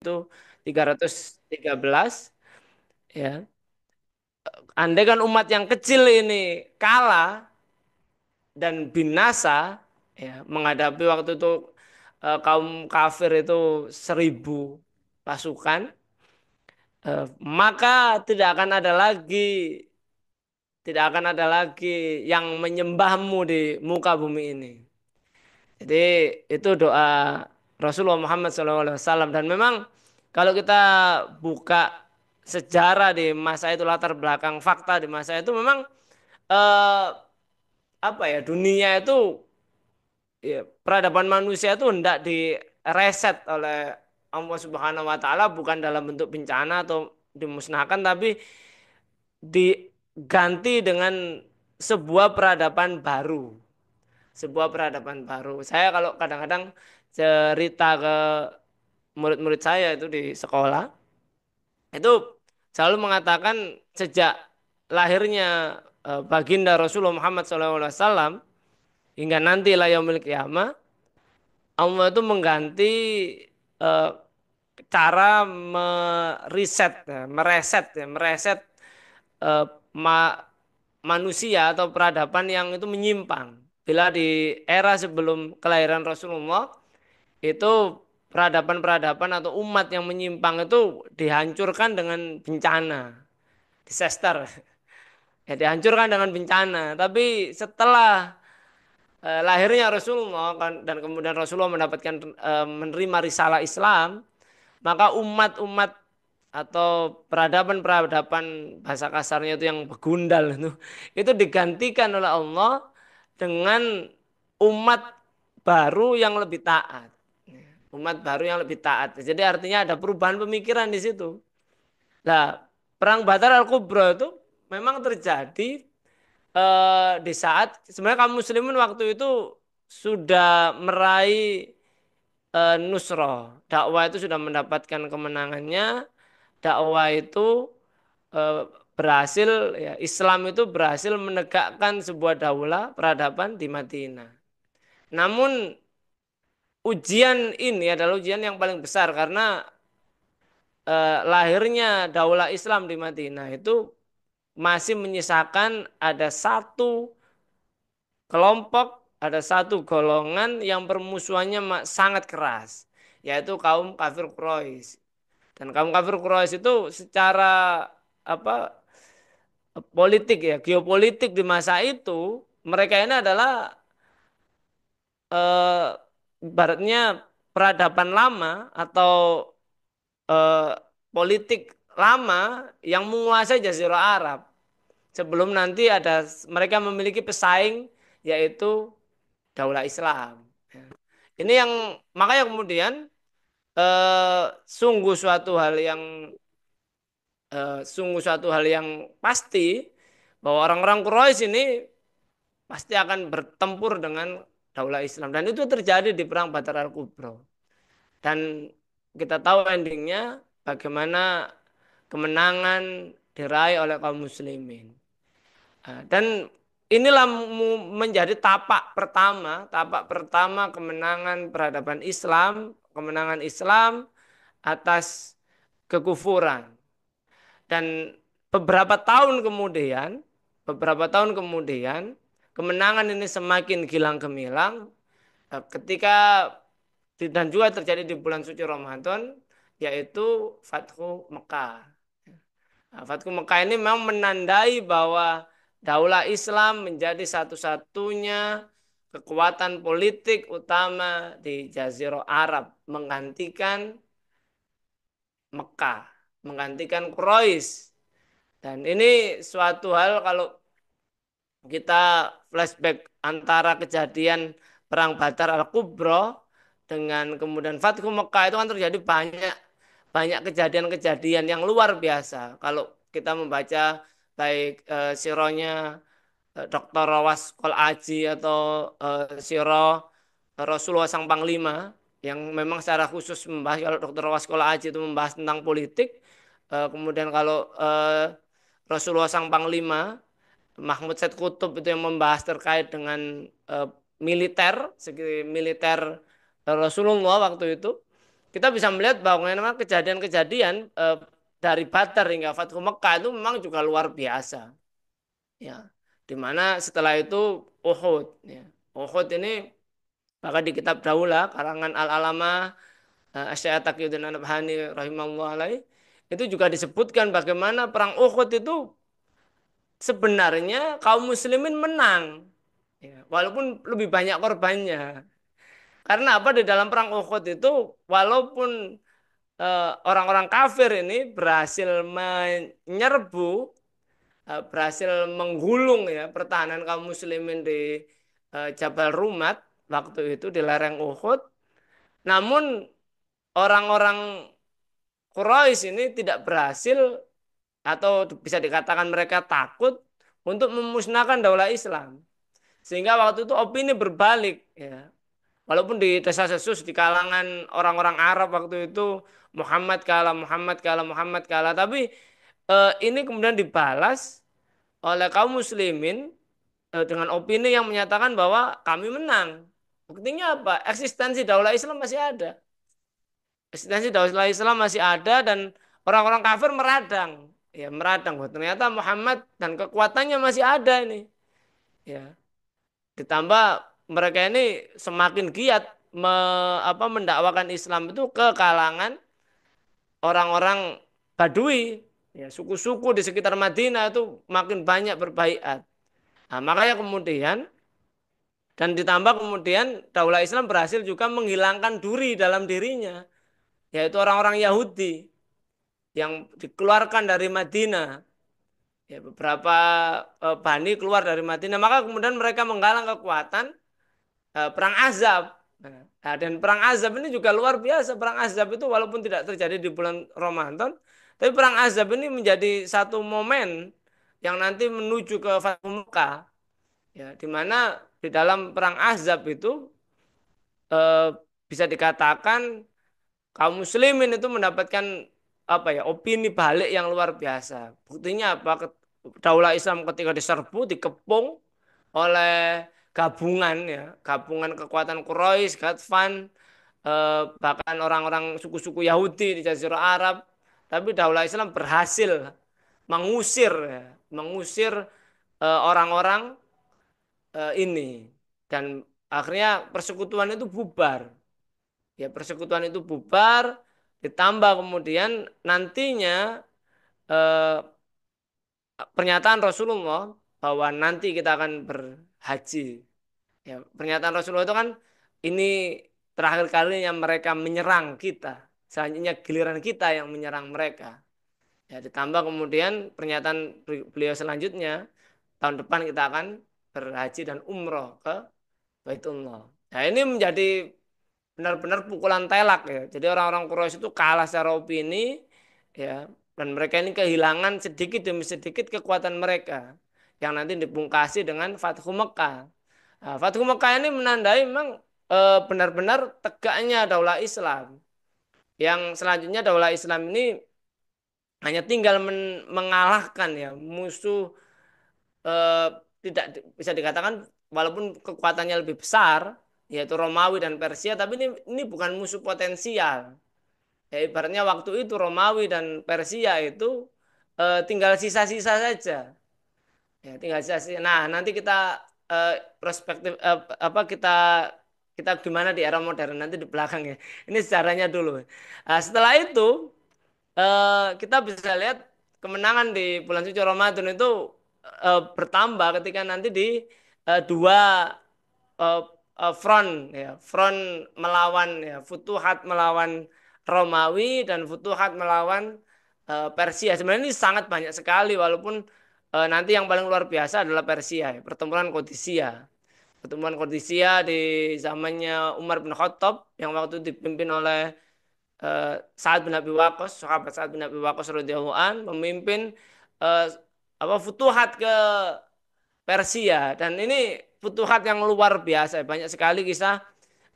itu 313 ya. Andai kan umat yang kecil ini kalah dan binasa ya menghadapi waktu itu kaum kafir itu 1.000 pasukan, maka tidak akan ada lagi yang menyembahmu di muka bumi ini. Jadi itu doa Rasulullah Muhammad SAW. Dan memang kalau kita buka sejarah di masa itu, latar belakang fakta di masa itu, memang eh, apa ya, dunia itu, ya, peradaban manusia itu hendak direset oleh Allah Subhanahu Wa Taala, bukan dalam bentuk bencana atau dimusnahkan, tapi diganti dengan sebuah peradaban baru, sebuah peradaban baru. Saya kalau kadang-kadang cerita ke murid-murid saya itu di sekolah, itu selalu mengatakan sejak lahirnya baginda Rasulullah Muhammad SAW hingga nanti la yaumil qiyamah, Allah itu mengganti eh, cara mereset eh, ma- manusia atau peradaban yang itu menyimpang. Bila di era sebelum kelahiran Rasulullah itu peradaban-peradaban atau umat yang menyimpang itu dihancurkan dengan bencana, disaster. Ya, dihancurkan dengan bencana. Tapi setelah lahirnya Rasulullah dan kemudian Rasulullah mendapatkan menerima risalah Islam, maka umat-umat atau peradaban-peradaban, bahasa kasarnya itu yang begundal itu digantikan oleh Allah dengan umat baru yang lebih taat. Umat baru yang lebih taat. Jadi artinya ada perubahan pemikiran di situ. Nah, perang Badar Al-Kubra itu memang terjadi di saat sebenarnya kaum muslimin waktu itu sudah meraih nusroh. Dakwah itu sudah mendapatkan kemenangannya. Dakwah itu eh, berhasil, ya, Islam itu berhasil menegakkan sebuah daulah peradaban di Madinah. Namun ujian ini adalah ujian yang paling besar karena lahirnya daulah Islam di Madinah itu masih menyisakan ada satu kelompok, ada satu golongan yang permusuhannya sangat keras, yaitu kaum kafir Quraisy. Dan kaum kafir Quraisy itu secara apa, politik, ya, geopolitik di masa itu, mereka ini adalah eh, ibaratnya peradaban lama atau eh, politik lama yang menguasai Jazirah Arab. Sebelum nanti mereka memiliki pesaing, yaitu Daulah Islam. Ini yang makanya kemudian sungguh suatu hal yang pasti bahwa orang-orang Quraisy ini pasti akan bertempur dengan Daulah Islam, dan itu terjadi di perang Badar Al-Kubra. Dan kita tahu endingnya bagaimana kemenangan diraih oleh kaum muslimin. Dan inilah menjadi tapak pertama kemenangan peradaban Islam, kemenangan Islam atas kekufuran. Dan beberapa tahun kemudian kemenangan ini semakin gilang gemilang ketika dan juga terjadi di bulan suci Ramadan, yaitu Fathu Mekah. Nah, Fathu Mekah ini memang menandai bahwa Daulah Islam menjadi satu-satunya kekuatan politik utama di Jazirah Arab, menggantikan Mekah, menggantikan Quraisy. Dan ini suatu hal kalau kita flashback antara kejadian Perang Badar Al-Kubra dengan kemudian Fathu Mekah, itu kan terjadi banyak banyak kejadian-kejadian yang luar biasa. Kalau kita membaca baik sirohnya Dr. Rawas Kol Aji atau siroh Rasulullah Sang Panglima, yang memang secara khusus membahas, kalau Dr. Rawas Kol Aji itu membahas tentang politik, kemudian kalau Rasulullah Sang Panglima Mahmud Said Qutb itu yang membahas terkait dengan militer, segi militer Rasulullah waktu itu. kita bisa melihat bahwa memang kejadian-kejadian dari Badar hingga Fathu Mekah itu memang juga luar biasa. Ya, di mana setelah itu Uhud. Ya. Uhud ini bahkan di kitab Daulah karangan Al-Alamah Asy-Syaikh Taqiyuddin An-Nabhani rahimahullah alaih itu juga disebutkan bagaimana perang Uhud itu sebenarnya kaum muslimin menang. Ya, walaupun lebih banyak korbannya. Karena apa di dalam perang Uhud itu walaupun orang-orang kafir ini berhasil menyerbu, berhasil menggulung ya pertahanan kaum muslimin di Jabal Rumat waktu itu di lereng Uhud. Namun orang-orang Quraisy ini tidak berhasil atau bisa dikatakan mereka takut untuk memusnahkan daulah Islam. Sehingga waktu itu opini berbalik ya. Walaupun di desa-desus di kalangan orang-orang Arab waktu itu Muhammad kalah, Muhammad kalah, Muhammad kalah, tapi ini kemudian dibalas oleh kaum muslimin dengan opini yang menyatakan bahwa kami menang. Buktinya apa? Eksistensi daulah Islam masih ada. Eksistensi daulah Islam masih ada dan orang-orang kafir meradang. Ya, meradang. Wah, ternyata Muhammad dan kekuatannya masih ada ini. Ya. Ditambah mereka ini semakin giat mendakwakan Islam itu ke kalangan orang-orang Badui, ya, suku-suku di sekitar Madinah itu makin banyak berbaiat. Nah, makanya kemudian dan ditambah kemudian Daulah Islam berhasil juga menghilangkan duri dalam dirinya, yaitu orang-orang Yahudi yang dikeluarkan dari Madinah. Ya, beberapa Bani keluar dari Madinah, maka kemudian mereka menggalang kekuatan perang Azab. Nah, dan perang Azab ini juga luar biasa. Perang Azab itu walaupun tidak terjadi di bulan Ramadan, tapi perang Azab ini menjadi satu momen yang nanti menuju ke Fathu Mekah. Ya, di mana di dalam perang Azab itu eh, bisa dikatakan kaum muslimin itu mendapatkan apa ya opini balik yang luar biasa. Buktinya apa? Daulah Islam ketika diserbu, dikepung oleh gabungan ya, gabungan kekuatan Quraisy, Ghatfan, bahkan orang-orang suku-suku Yahudi di Jazirah Arab. Tapi Daulah Islam berhasil mengusir ya, mengusir orang-orang ini dan akhirnya persekutuan itu bubar. Ya, persekutuan itu bubar, ditambah kemudian nantinya eh, pernyataan Rasulullah bahwa nanti kita akan berhaji. Ya, pernyataan Rasulullah itu kan ini terakhir kalinya mereka menyerang kita. Selanjutnya giliran kita yang menyerang mereka. Ya, ditambah kemudian pernyataan beliau selanjutnya tahun depan kita akan berhaji dan umroh ke Baitullah. Nah, ini menjadi benar-benar pukulan telak ya. Jadi orang-orang Quraisy itu kalah secara opini ya dan mereka ini kehilangan sedikit demi sedikit kekuatan mereka yang nanti dipungkasi dengan Fathu Mekah. Nah, Fathu Mekah ini menandai memang benar-benar tegaknya daulah Islam. Yang selanjutnya daulah Islam ini hanya tinggal mengalahkan ya musuh eh, tidak bisa dikatakan walaupun kekuatannya lebih besar yaitu Romawi dan Persia tapi ini bukan musuh potensial. Ya, ibaratnya waktu itu Romawi dan Persia itu tinggal sisa-sisa saja. Ya, tinggal sisa-sisa. Nah, nanti kita perspektif apa kita gimana di era modern nanti di belakang ya. Ini sejarahnya dulu. Nah, setelah itu kita bisa lihat kemenangan di bulan suci Ramadan itu bertambah ketika nanti di dua eh, front ya, front melawan ya, Futuhat melawan Romawi dan Futuhat melawan Persia. Sebenarnya ini sangat banyak sekali walaupun nanti yang paling luar biasa adalah Persia ya, pertempuran Qadisiyah. Pertemuan Qadisiyah di zamannya Umar bin Khattab yang waktu itu dipimpin oleh Sa'ad bin Abi Waqqas, sahabat Sa'ad bin Abi Waqqas radhiyallahu an memimpin eh, apa futuhat ke Persia dan ini futuhat yang luar biasa. Banyak sekali kisah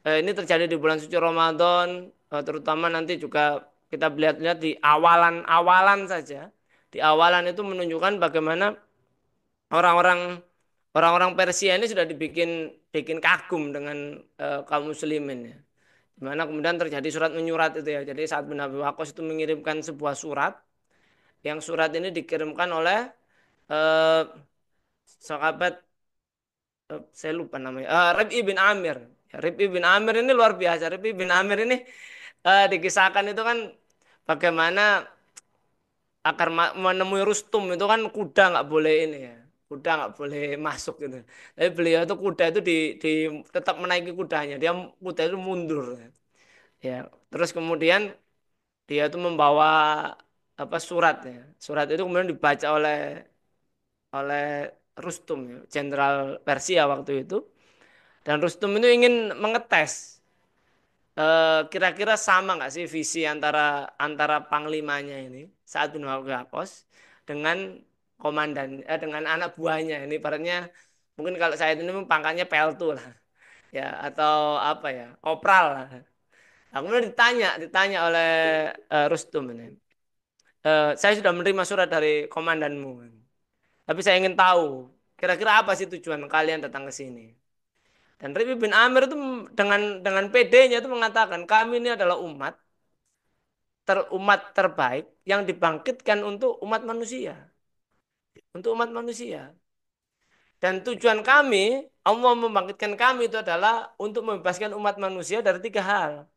ini terjadi di bulan suci Ramadan, terutama nanti juga kita lihat-lihat di awalan-awalan saja. Di awalan itu menunjukkan bagaimana orang-orang orang-orang Persia ini sudah dibikin bikin kagum dengan kaum muslimin ya. Di mana kemudian terjadi surat menyurat itu ya. Jadi saat bin Abi Waqqas itu mengirimkan sebuah surat, yang surat ini dikirimkan oleh eh, sahabat, saya lupa namanya, Rib'i bin Amir. Ya, Rib'i bin Amir ini luar biasa. Rib'i bin Amir ini dikisahkan itu kan bagaimana agar menemui Rustum itu kan kuda nggak boleh ini ya, kuda nggak boleh masuk gitu. Tapi beliau itu kuda itu tetap menaiki kudanya, dia kuda itu mundur ya. Terus kemudian dia itu membawa apa surat ya, surat itu kemudian dibaca oleh Rustum ya, Jenderal Persia waktu itu. Dan Rustum itu ingin mengetes kira-kira sama nggak sih visi antara antara panglimanya ini saat bin Waqqas dengan dengan anak buahnya ini, ibaratnya mungkin kalau saya ini pangkatnya peltu lah ya, atau apa ya, opral lah. Nah, kemudian ditanya oleh Rustum ini, saya sudah menerima surat dari komandanmu, tapi saya ingin tahu kira-kira apa sih tujuan kalian datang ke sini. Dan Rabi bin Amir itu dengan PD-nya itu mengatakan kami ini adalah umat terbaik yang dibangkitkan untuk umat manusia, untuk umat manusia. Dan tujuan kami, Allah membangkitkan kami itu adalah untuk membebaskan umat manusia dari tiga hal.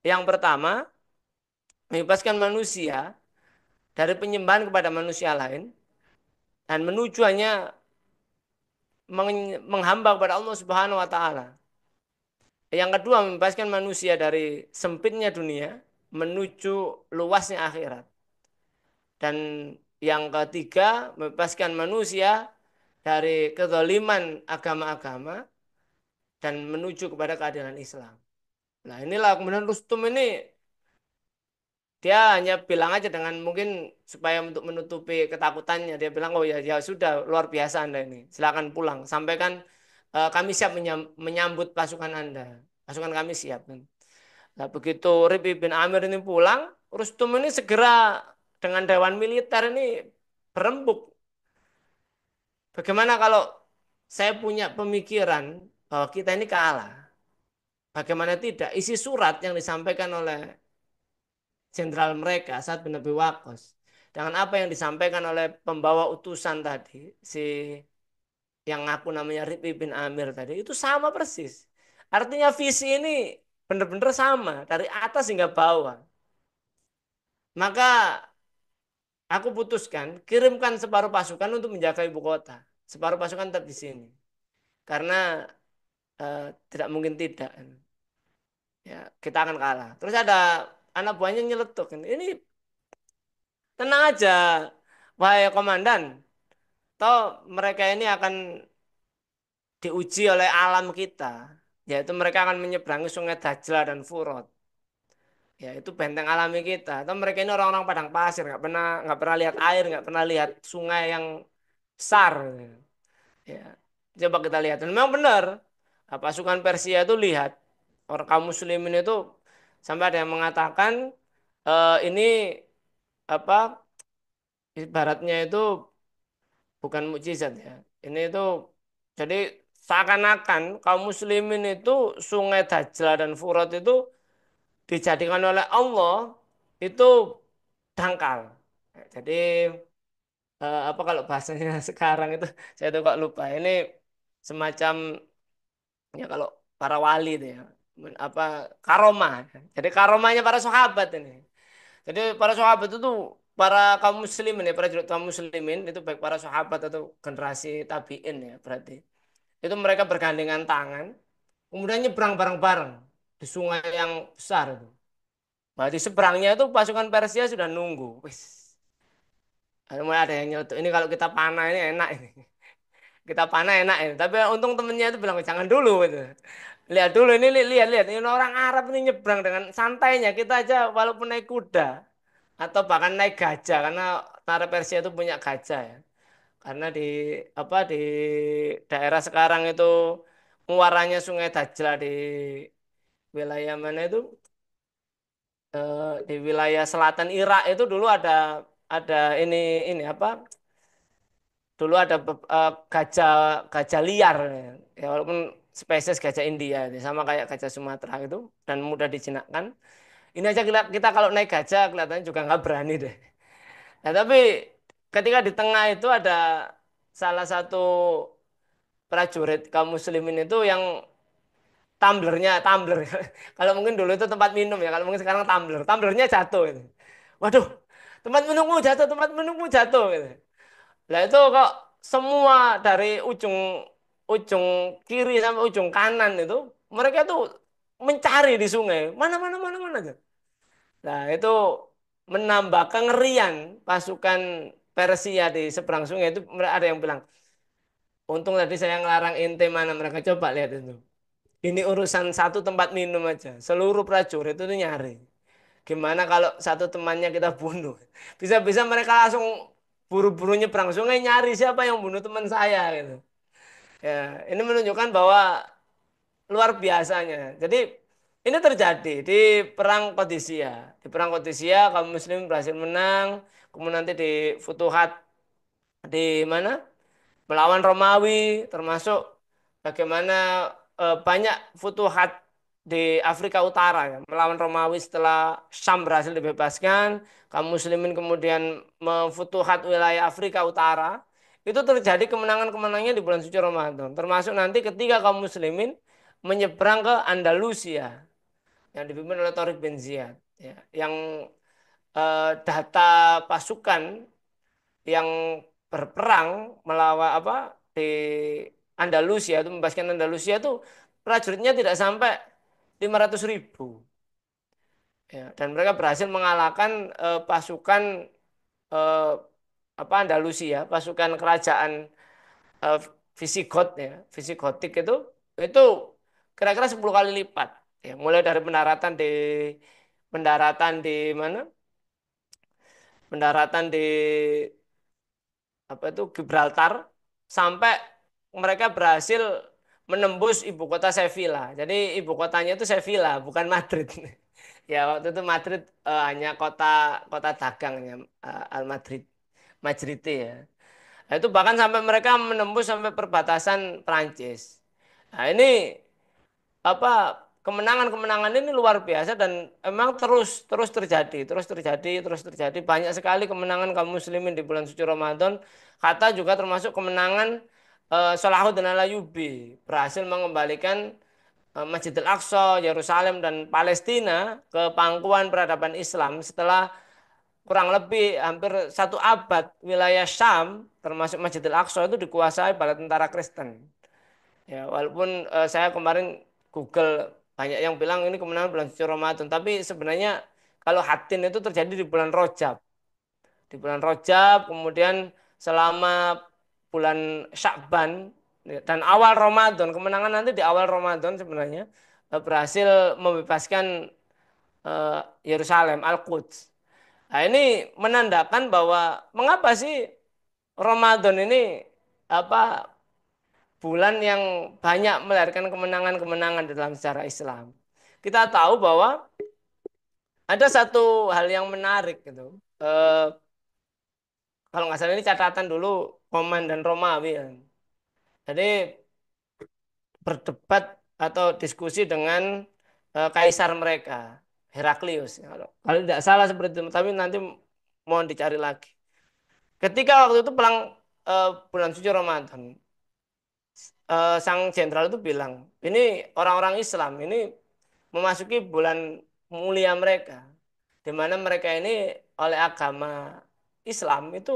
Yang pertama, membebaskan manusia dari penyembahan kepada manusia lain dan menuju hanya menghamba kepada Allah Subhanahu wa taala. Yang kedua, membebaskan manusia dari sempitnya dunia menuju luasnya akhirat. Dan yang ketiga, membebaskan manusia dari kezaliman agama-agama dan menuju kepada keadilan Islam. Nah, inilah kemudian Rustum ini dia hanya bilang aja dengan mungkin supaya untuk menutupi ketakutannya, dia bilang oh ya ya sudah, luar biasa Anda ini. Silakan pulang. Sampaikan kami siap menyambut pasukan Anda. Pasukan kami siap. Nah, begitu Rib'i bin Amir ini pulang, Rustum ini segera dengan dewan militer ini berembuk. Bagaimana kalau saya punya pemikiran bahwa kita ini kalah? Bagaimana tidak? Isi surat yang disampaikan oleh jenderal mereka saat bin Abi Waqqas dengan apa yang disampaikan oleh pembawa utusan tadi, si yang ngaku namanya Rib'i bin Amir tadi, itu sama persis. Artinya visi ini benar-benar sama dari atas hingga bawah. Maka aku putuskan kirimkan separuh pasukan untuk menjaga ibu kota. Separuh pasukan tetap di sini. Karena tidak mungkin tidak. Ya, kita akan kalah. Terus ada anak buahnya nyeletuk. Ini tenang aja, wahai komandan. Toh mereka ini akan diuji oleh alam kita. Yaitu mereka akan menyeberangi sungai Dajlah dan Furat. Ya itu benteng alami kita. Atau mereka ini orang-orang padang pasir, nggak pernah lihat air, nggak pernah lihat sungai yang besar. Ya, coba kita lihat. Dan memang benar, pasukan Persia itu lihat orang kaum muslimin itu sampai ada yang mengatakan ini apa ibaratnya itu bukan mukjizat ya. Ini itu jadi seakan-akan kaum muslimin itu sungai Dajjal dan Furat itu dijadikan oleh Allah itu dangkal. Jadi apa kalau bahasanya sekarang itu saya tuh kok lupa. Ini semacam ya kalau para wali itu ya apa karomah. Jadi karomahnya para sahabat ini. Jadi para sahabat itu tuh para kaum muslimin ya, para kaum muslimin itu baik para sahabat atau generasi tabiin ya berarti. Itu mereka bergandengan tangan, kemudian nyebrang bareng-bareng di sungai yang besar itu. Berarti seberangnya itu pasukan Persia sudah nunggu. Wis, mulai ada yang nyoto. Ini kalau kita panah ini enak ini. Kita panah enak ini. Tapi untung temennya itu bilang jangan dulu itu. Lihat dulu ini lihat lihat ini orang Arab ini nyebrang dengan santainya. Kita aja walaupun naik kuda atau bahkan naik gajah karena tentara Persia itu punya gajah ya. Karena di apa di daerah sekarang itu muaranya Sungai Dajlah di wilayah mana itu, di wilayah selatan Irak itu dulu ada ini apa dulu ada gajah gajah liar ya. Ya, walaupun spesies gajah India ini, sama kayak gajah Sumatera itu dan mudah dijinakkan. Ini aja kita kalau naik gajah kelihatannya juga nggak berani deh. Nah, tapi ketika di tengah itu ada salah satu prajurit kaum muslimin itu yang tumbler. Kalau mungkin dulu itu tempat minum ya, kalau mungkin sekarang tumblernya jatuh itu. Waduh, tempat minummu jatuh gitu. Lah itu kok semua dari ujung ujung kiri sampai ujung kanan itu mereka tuh mencari di sungai. Mana gitu. Nah, itu menambah kengerian pasukan Persia di seberang sungai itu ada yang bilang, untung tadi saya ngelarang ente mana mereka coba lihat itu. Ini urusan satu tempat minum aja. Seluruh prajurit itu nyari. Gimana kalau satu temannya kita bunuh? Bisa-bisa mereka langsung buru-buru nyebrang sungai nyari siapa yang bunuh teman saya gitu. Ya, ini menunjukkan bahwa luar biasanya. Jadi ini terjadi di perang Qadisiyah. Di perang Qadisiyah kaum muslim berhasil menang. Kemudian nanti di Futuhat di mana? Melawan Romawi, termasuk bagaimana banyak futuhat di Afrika Utara ya, melawan Romawi setelah Syam berhasil dibebaskan, kaum muslimin kemudian memfutuhat wilayah Afrika Utara. Itu terjadi kemenangan-kemenangannya di bulan suci Ramadan, termasuk nanti ketika kaum muslimin menyeberang ke Andalusia yang dipimpin oleh Tariq bin Ziyad ya, yang data pasukan yang berperang melawan apa di Andalusia itu membebaskan Andalusia itu prajuritnya tidak sampai 500.000 ya, dan mereka berhasil mengalahkan pasukan eh, apa Andalusia pasukan kerajaan eh, Visigoth ya Visigotik itu kira-kira 10 kali lipat ya mulai dari pendaratan di mana pendaratan di apa itu Gibraltar sampai mereka berhasil menembus ibu kota Sevilla. Jadi ibu kotanya itu Sevilla, bukan Madrid. Ya waktu itu Madrid hanya kota kota dagangnya Al Madrid, Madrite ya. Nah, itu bahkan sampai mereka menembus sampai perbatasan Prancis. Nah, ini apa kemenangan-kemenangan ini luar biasa dan emang terus terus terjadi banyak sekali kemenangan kaum muslimin di bulan suci Ramadan. Kata juga termasuk kemenangan Salahuddin Ayyubi berhasil mengembalikan Masjidil Aqsa, Yerusalem dan Palestina ke pangkuan peradaban Islam setelah kurang lebih hampir 1 abad wilayah Syam termasuk Masjidil Aqsa itu dikuasai oleh tentara Kristen. Ya, walaupun saya kemarin Google banyak yang bilang ini kemenangan bulan suci Ramadan, tapi sebenarnya kalau Hatin itu terjadi di bulan Rojab. Di bulan Rojab, kemudian selama bulan Syakban ya, dan awal Ramadan, kemenangan nanti di awal Ramadan sebenarnya berhasil membebaskan Yerusalem, Al-Quds. Nah, ini menandakan bahwa mengapa sih Ramadan ini apa bulan yang banyak melahirkan kemenangan-kemenangan dalam sejarah Islam. Kita tahu bahwa ada satu hal yang menarik gitu. Eh, Kalau nggak salah ini catatan dulu Komandan Romawi ya. Jadi berdebat atau diskusi dengan kaisar mereka, Heraklius. Kalau tidak salah seperti itu, tapi nanti mohon dicari lagi. Ketika waktu itu perang bulan suci Ramadan, sang jenderal itu bilang, ini orang-orang Islam ini memasuki bulan mulia mereka, di mana mereka ini oleh agama Islam itu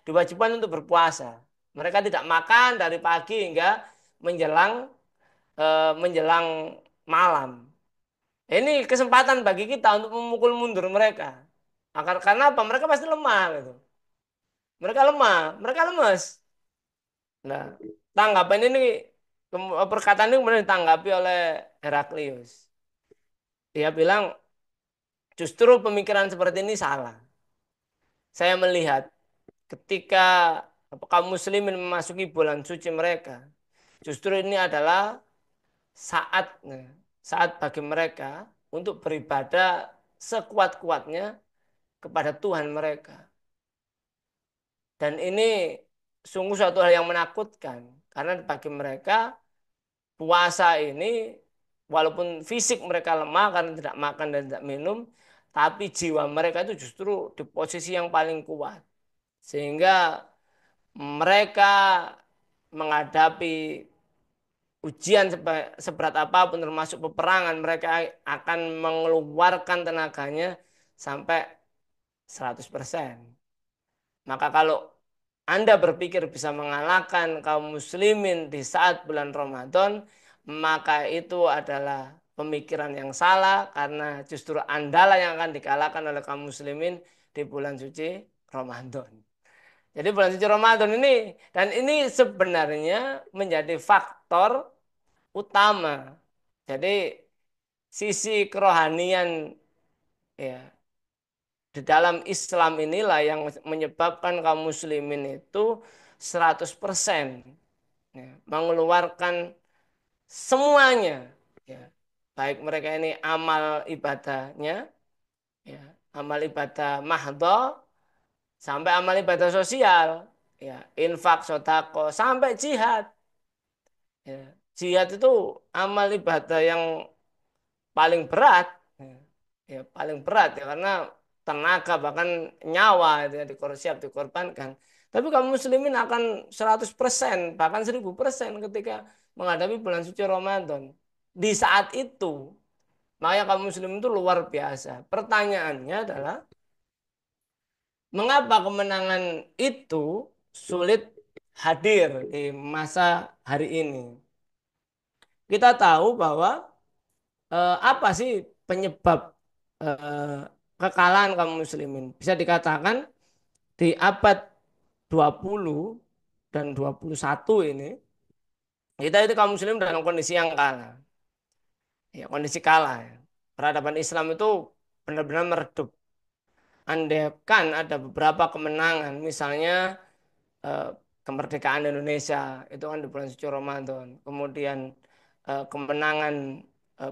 diwajibkan untuk berpuasa. Mereka tidak makan dari pagi hingga menjelang menjelang malam. Ini kesempatan bagi kita untuk memukul mundur mereka. Karena apa? Mereka pasti lemah gitu. Mereka lemes. Nah, tanggapan ini perkataan ini kemudian ditanggapi oleh Heraklius. Dia bilang justru pemikiran seperti ini salah. Saya melihat ketika kaum muslimin memasuki bulan suci mereka, justru ini adalah saat bagi mereka untuk beribadah sekuat-kuatnya kepada Tuhan mereka. Dan ini sungguh suatu hal yang menakutkan karena bagi mereka puasa ini walaupun fisik mereka lemah karena tidak makan dan tidak minum, tapi jiwa mereka itu justru di posisi yang paling kuat. Sehingga mereka menghadapi ujian seberat apapun termasuk peperangan, mereka akan mengeluarkan tenaganya sampai 100%. Maka kalau Anda berpikir bisa mengalahkan kaum muslimin di saat bulan Ramadan, maka itu adalah pemikiran yang salah karena justru Anda lah yang akan dikalahkan oleh kaum muslimin di bulan suci Ramadan. Jadi bulan suci Ramadan ini dan ini sebenarnya menjadi faktor utama. Jadi sisi kerohanian ya di dalam Islam inilah yang menyebabkan kaum muslimin itu 100% ya, mengeluarkan semuanya ya. Baik mereka ini amal ibadahnya ya, amal ibadah mahdho sampai amal ibadah sosial ya, infak, sodako sampai jihad ya. Jihad itu amal ibadah yang paling berat ya, ya paling berat ya karena tenaga bahkan nyawa itu ya, siap dikorbankan tapi kaum muslimin akan 100% bahkan 1000% ketika menghadapi bulan suci Ramadan di saat itu makanya kaum muslimin itu luar biasa pertanyaannya adalah mengapa kemenangan itu sulit hadir di masa hari ini kita tahu bahwa apa sih penyebab eh, kekalahan kaum muslimin? Bisa dikatakan di abad 20 dan 21 ini, kita itu kaum muslim dalam kondisi yang kalah. Ya, kondisi kalah. Ya. Peradaban Islam itu benar-benar meredup. Andaikan ada beberapa kemenangan, misalnya eh, kemerdekaan Indonesia, itu kan di bulan suci Ramadan. Kemudian kemenangan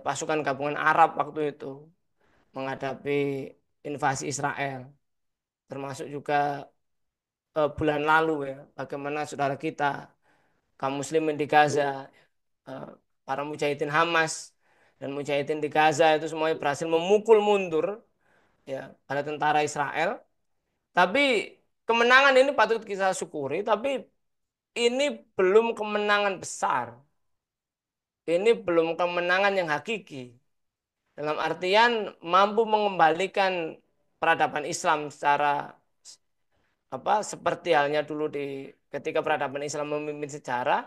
pasukan gabungan Arab waktu itu menghadapi invasi Israel, termasuk juga bulan lalu ya, bagaimana saudara kita, kaum muslimin di Gaza, eh, para mujahidin Hamas dan mujahidin di Gaza itu semuanya berhasil memukul mundur ya pada tentara Israel. Tapi kemenangan ini patut kita syukuri, tapi ini belum kemenangan besar. Ini belum kemenangan yang hakiki. Dalam artian mampu mengembalikan peradaban Islam secara seperti halnya dulu di ketika peradaban Islam memimpin sejarah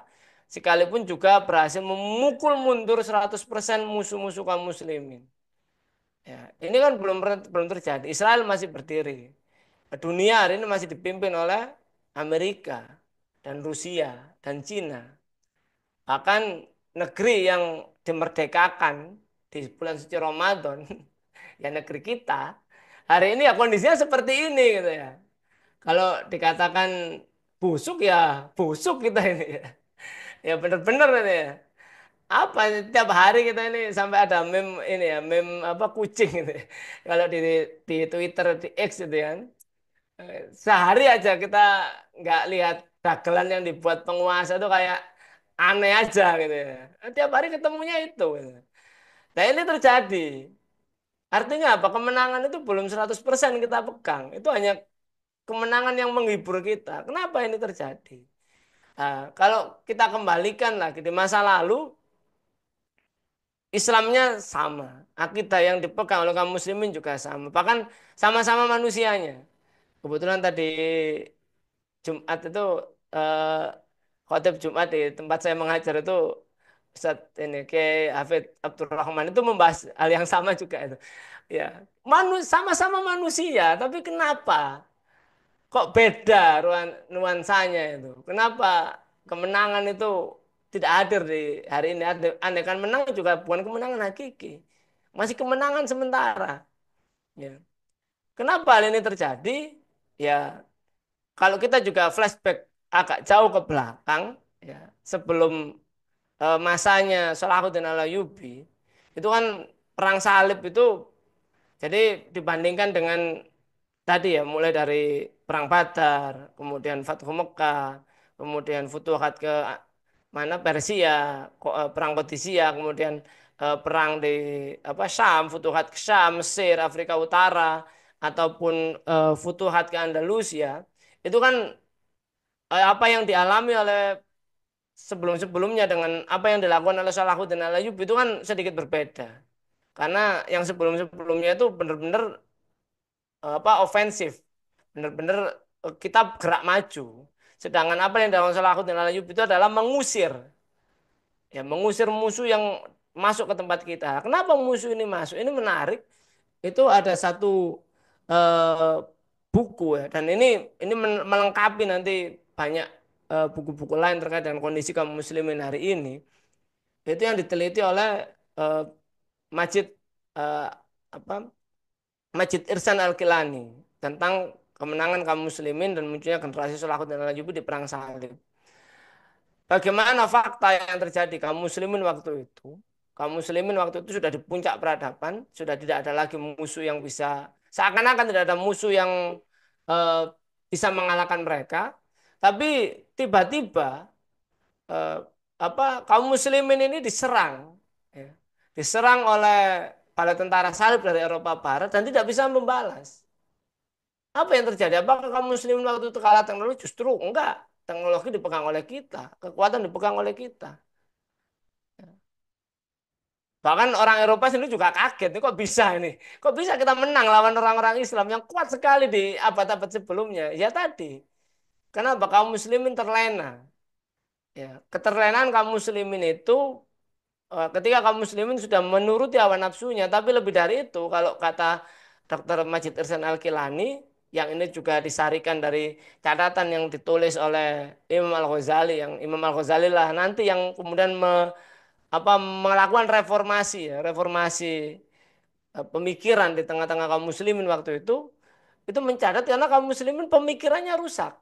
sekalipun juga berhasil memukul mundur 100% musuh-musuh kaum muslimin. Ya, ini kan belum terjadi. Israel masih berdiri. Dunia hari ini masih dipimpin oleh Amerika dan Rusia dan Cina. Bahkan negeri yang dimerdekakan di bulan suci Ramadan, ya negeri kita, hari ini ya kondisinya seperti ini gitu ya. Kalau dikatakan busuk ya busuk kita ini ya. Ya benar-benar ini ya. Apa tiap hari kita ini sampai ada meme ini ya, meme apa kucing gitu ya. Kalau di Twitter di X itu kan. Sehari aja kita nggak lihat dagelan yang dibuat penguasa itu kayak aneh aja gitu ya. Tiap hari ketemunya itu gitu. Nah ini terjadi. Artinya apa? Kemenangan itu belum 100% kita pegang. Itu hanya kemenangan yang menghibur kita. Kenapa ini terjadi? Nah, kalau kita kembalikan lagi di masa lalu, Islamnya sama. Akidah yang dipegang oleh kaum muslimin juga sama. Bahkan sama-sama manusianya. Kebetulan tadi Jumat itu eh, khotib Jumat di tempat saya mengajar itu Ustaz ini ke Hafid Abdurrahman itu membahas hal yang sama juga itu. Ya, sama-sama manusia, tapi kenapa kok beda nuansanya itu? Kenapa kemenangan itu tidak hadir di hari ini? Andai kan menang juga bukan kemenangan hakiki, masih kemenangan sementara. Ya. Kenapa hal ini terjadi? Ya, kalau kita juga flashback agak jauh ke belakang, ya, sebelum masanya Salahuddin Alayubi, itu kan perang salib itu jadi dibandingkan dengan tadi ya mulai dari perang Badar, kemudian Fathu Mekah, kemudian Futuhat ke mana Persia, perang Kodisia, kemudian perang di apa Syam, Futuhat ke Syam, Mesir, Afrika Utara, ataupun Futuhat ke Andalusia, itu kan apa yang dialami oleh sebelum-sebelumnya dengan apa yang dilakukan oleh Salahuddin Ayyubi itu kan sedikit berbeda. Karena yang sebelum-sebelumnya itu benar-benar apa ofensif, benar-benar kita gerak maju. Sedangkan apa yang dilakukan Salahuddin Ayyubi itu adalah mengusir, ya mengusir musuh yang masuk ke tempat kita. Kenapa musuh ini masuk? Ini menarik. Itu ada satu eh, buku ya, dan ini melengkapi nanti banyak buku-buku lain terkait dengan kondisi kaum muslimin hari ini. Itu yang diteliti oleh eh, Majid eh, apa Majid Irsan Al-Kilani tentang kemenangan kaum muslimin dan munculnya generasi Salahuddin Al-Ayyubi di perang salib. Bagaimana fakta yang terjadi kaum muslimin waktu itu? Kaum muslimin waktu itu sudah di puncak peradaban, sudah tidak ada lagi musuh yang bisa, seakan-akan tidak ada musuh yang eh, bisa mengalahkan mereka. Tapi tiba-tiba eh, kaum muslimin ini diserang, ya. Diserang oleh para tentara salib dari Eropa Barat dan tidak bisa membalas. Apa yang terjadi? Apakah kaum muslimin waktu itu kalah teknologi? Justru enggak. Teknologi dipegang oleh kita, kekuatan dipegang oleh kita. Bahkan orang Eropa sendiri juga kaget, ini kok bisa ini? Kok bisa kita menang lawan orang-orang Islam yang kuat sekali di abad-abad sebelumnya? Ya tadi, kenapa kaum muslimin terlena? Ya, keterlenaan kaum muslimin itu ketika kaum muslimin sudah menuruti hawa nafsunya, tapi lebih dari itu, kalau kata Dr. Majid Irsan Al-Kilani, yang ini juga disarikan dari catatan yang ditulis oleh Imam Al-Ghazali, yang Imam Al-Ghazali lah nanti yang kemudian melakukan reformasi, ya, reformasi pemikiran di tengah-tengah kaum muslimin waktu itu mencatat karena kaum muslimin pemikirannya rusak,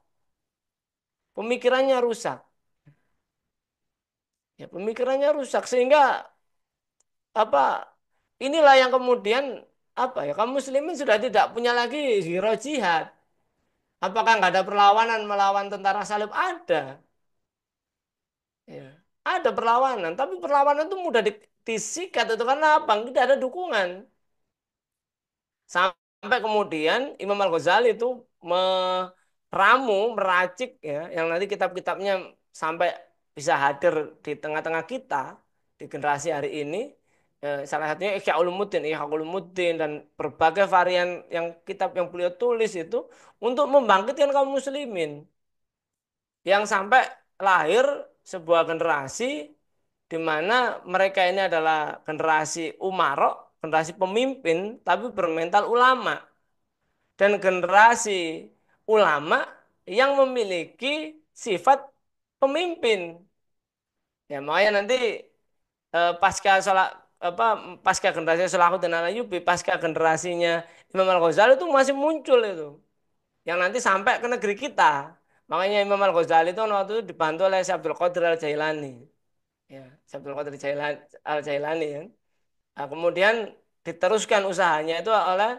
ya pemikirannya rusak sehingga apa inilah yang kemudian apa ya kaum muslimin sudah tidak punya lagi hero jihad. Apakah nggak ada perlawanan melawan tentara salib? Ada, ya. Ada perlawanan, tapi perlawanan itu mudah disikat itu karena apa? Tidak ada dukungan. Sampai kemudian Imam Al-Ghazali itu meracik ya, yang nanti kitab-kitabnya sampai bisa hadir di tengah-tengah kita di generasi hari ini. Salah satunya Ihya Ulumuddin dan berbagai varian yang kitab yang beliau tulis itu untuk membangkitkan kaum muslimin yang sampai lahir sebuah generasi di mana mereka ini adalah generasi umarok, generasi pemimpin tapi bermental ulama dan generasi ulama yang memiliki sifat pemimpin. Ya, makanya nanti pasca salah apa pasca generasi Salahuddin Ayyubi, pasca generasinya Imam Al-Ghazali itu masih muncul itu yang nanti sampai ke negeri kita. Makanya Imam Al-Ghazali itu waktu itu dibantu oleh Syekh Abdul Qadir Al-Jailani. Ya, Syekh Abdul Qadir Al-Jailani ya. Nah, kemudian diteruskan usahanya itu oleh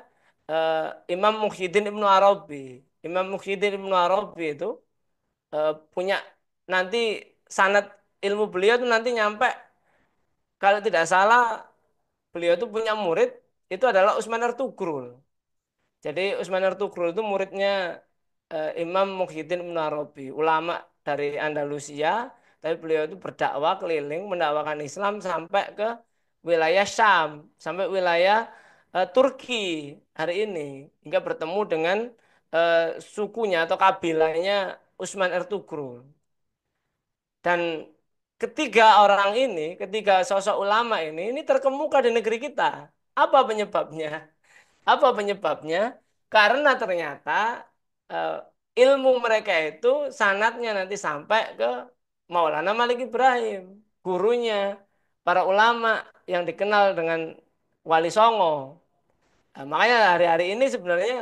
Imam Muhyiddin Ibnu Arabi. Imam Muhyiddin Ibnu Arabi itu punya nanti sanad ilmu beliau itu nanti nyampe kalau tidak salah beliau itu punya murid itu adalah Utsman Ertugrul. Jadi Utsman Ertugrul itu muridnya Imam Muhyiddin Ibnu Arabi, ulama dari Andalusia, tapi beliau itu berdakwah keliling mendakwakan Islam sampai ke wilayah Syam, sampai wilayah Turki hari ini, hingga bertemu dengan sukunya atau kabilahnya Utsman Ertugrul. Dan ketiga sosok ulama ini terkemuka di negeri kita. Apa penyebabnya? Apa penyebabnya? Karena ternyata eh, ilmu mereka itu sanatnya nanti sampai ke Maulana Malik Ibrahim, gurunya para ulama yang dikenal dengan Wali Songo. Nah, makanya hari-hari ini sebenarnya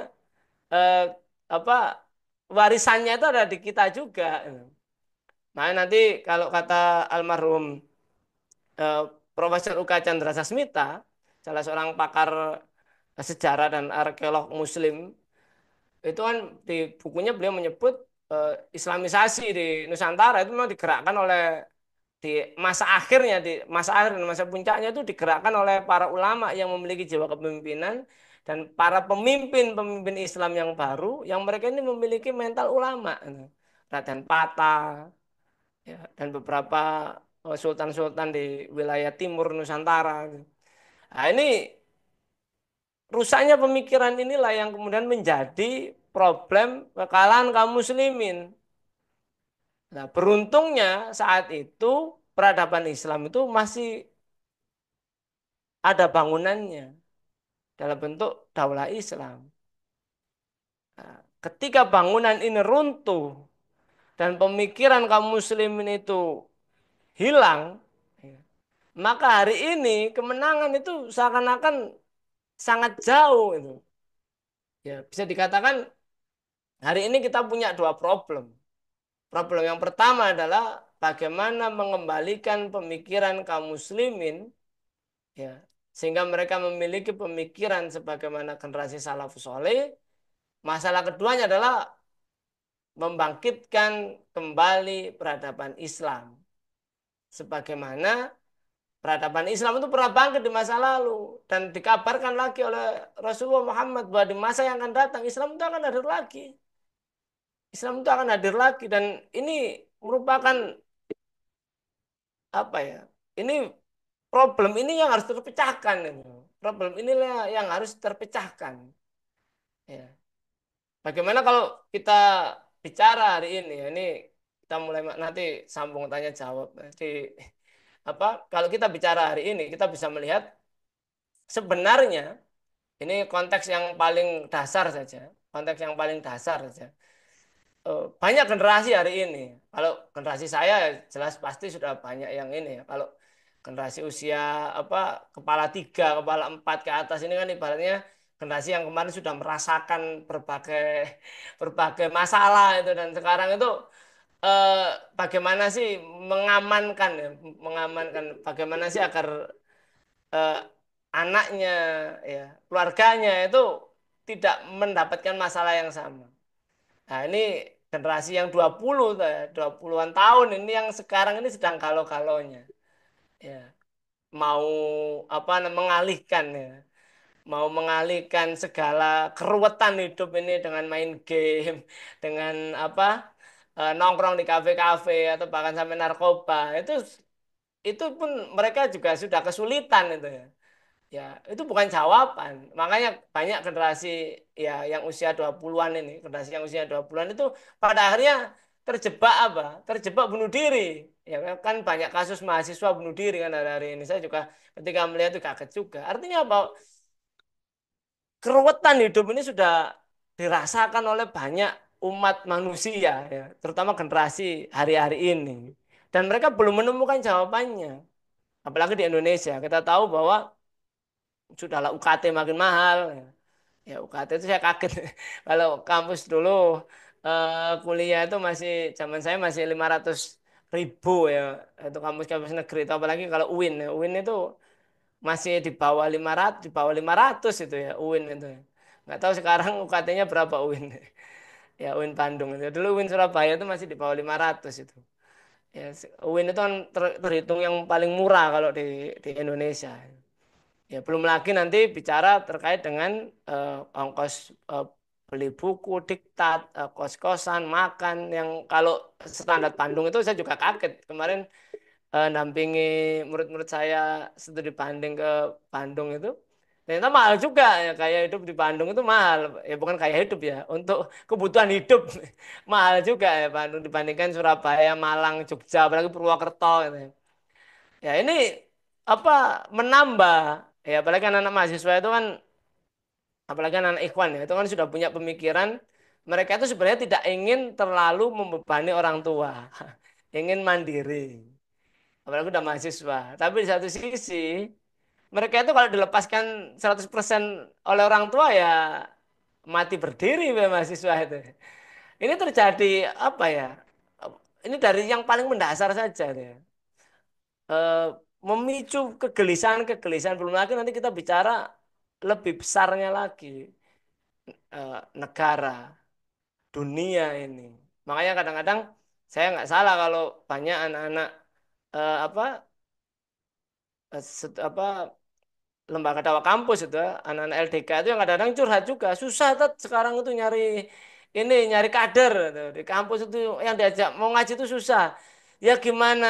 eh, apa warisannya itu ada di kita juga. Nah, nanti kalau kata almarhum eh, Profesor U.K. Chandra Sasmita, salah seorang pakar sejarah dan arkeolog Muslim, itu kan di bukunya beliau menyebut Islamisasi di Nusantara itu memang digerakkan oleh di masa akhirnya, di masa akhir dan masa puncaknya itu digerakkan oleh para ulama yang memiliki jiwa kepemimpinan dan para pemimpin-pemimpin Islam yang baru yang mereka ini memiliki mental ulama. Raden Patah ya, dan beberapa sultan-sultan di wilayah timur Nusantara. Nah, ini rusaknya pemikiran inilah yang kemudian menjadi problem kekalahan kaum muslimin. Nah, beruntungnya saat itu peradaban Islam itu masih ada bangunannya dalam bentuk daulah Islam. Nah, ketika bangunan ini runtuh dan pemikiran kaum muslimin itu hilang, maka hari ini kemenangan itu seakan-akan sangat jauh itu. Ya, bisa dikatakan hari ini kita punya dua problem. Problem yang pertama adalah bagaimana mengembalikan pemikiran kaum muslimin ya sehingga mereka memiliki pemikiran sebagaimana generasi salafus saleh. Masalah keduanya adalah membangkitkan kembali peradaban Islam sebagaimana peradaban Islam itu pernah bangkit di masa lalu dan dikabarkan lagi oleh Rasulullah Muhammad bahwa di masa yang akan datang Islam itu akan hadir lagi. Islam itu akan hadir lagi dan ini merupakan apa ya? Ini problem ini yang harus terpecahkan. Problem inilah yang harus terpecahkan. Ya. Bagaimana kalau kita bicara hari ini? Ya, ini kita mulai nanti sambung tanya jawab. Nanti apa? Kalau kita bicara hari ini, kita bisa melihat sebenarnya ini konteks yang paling dasar saja. Konteks yang paling dasar saja. Banyak generasi hari ini. Kalau generasi saya jelas pasti sudah banyak yang ini ya. Kalau generasi usia apa kepala tiga, kepala empat ke atas ini kan ibaratnya generasi yang kemarin sudah merasakan berbagai berbagai masalah itu dan sekarang itu eh, bagaimana sih mengamankan ya, mengamankan bagaimana sih agar eh, anaknya ya keluarganya itu tidak mendapatkan masalah yang sama. Nah, ini generasi yang 20 tuh ya, 20-an tahun ini yang sekarang ini sedang galau-galaunya. Ya, mau apa mengalihkan ya. Mau mengalihkan segala keruwetan hidup ini dengan main game, dengan apa? Nongkrong di kafe-kafe atau bahkan sampai narkoba. Itu pun mereka juga sudah kesulitan itu ya. Ya, itu bukan jawaban. Makanya banyak generasi ya yang usia 20-an ini, generasi yang usia 20-an itu pada akhirnya terjebak apa? Terjebak bunuh diri. Ya kan banyak kasus mahasiswa bunuh diri kan hari-hari ini. Saya juga ketika melihat itu kaget juga. Artinya apa? Keruwetan hidup ini sudah dirasakan oleh banyak umat manusia ya, terutama generasi hari-hari ini. Dan mereka belum menemukan jawabannya. Apalagi di Indonesia, kita tahu bahwa sudahlah UKT makin mahal. Ya UKT itu saya kaget. Kalau kampus dulu kuliah itu masih zaman saya masih 500.000 ya. Itu kampus-kampus negeri. Itu apalagi kalau UIN. Ya. UIN itu masih di bawah 500, di bawah 500 itu ya UIN itu. Nggak tahu sekarang UKT-nya berapa UIN. Ya UIN Bandung itu. Dulu UIN Surabaya itu masih di bawah 500 itu. Ya, UIN itu kan terhitung yang paling murah kalau di Indonesia. Ya, belum lagi nanti bicara terkait dengan ongkos beli buku, diktat, kos-kosan, makan yang kalau standar Bandung itu saya juga kaget. Kemarin dampingi murid-murid saya studi banding ke Bandung itu. Ternyata mahal juga ya kayak hidup di Bandung itu mahal. Ya bukan kayak hidup ya, untuk kebutuhan hidup mahal juga ya Bandung dibandingkan Surabaya, Malang, Jogja, apalagi Purwokerto gitu. Ya Ya, ini apa menambah ya apalagi anak-anak mahasiswa itu kan apalagi anak ikhwan ya itu kan sudah punya pemikiran mereka itu sebenarnya tidak ingin terlalu membebani orang tua ingin mandiri apalagi udah mahasiswa tapi di satu sisi mereka itu kalau dilepaskan 100% oleh orang tua ya mati berdiri ya mahasiswa itu ini terjadi apa ya ini dari yang paling mendasar saja ya eh, memicu kegelisahan-kegelisahan belum lagi nanti kita bicara lebih besarnya lagi negara dunia ini makanya kadang-kadang saya nggak salah kalau banyak anak-anak apa apa lembaga dakwah kampus itu anak-anak LDK itu yang kadang-kadang curhat juga susah tuh sekarang itu nyari ini nyari kader tuh. Di kampus itu yang diajak mau ngaji itu susah ya gimana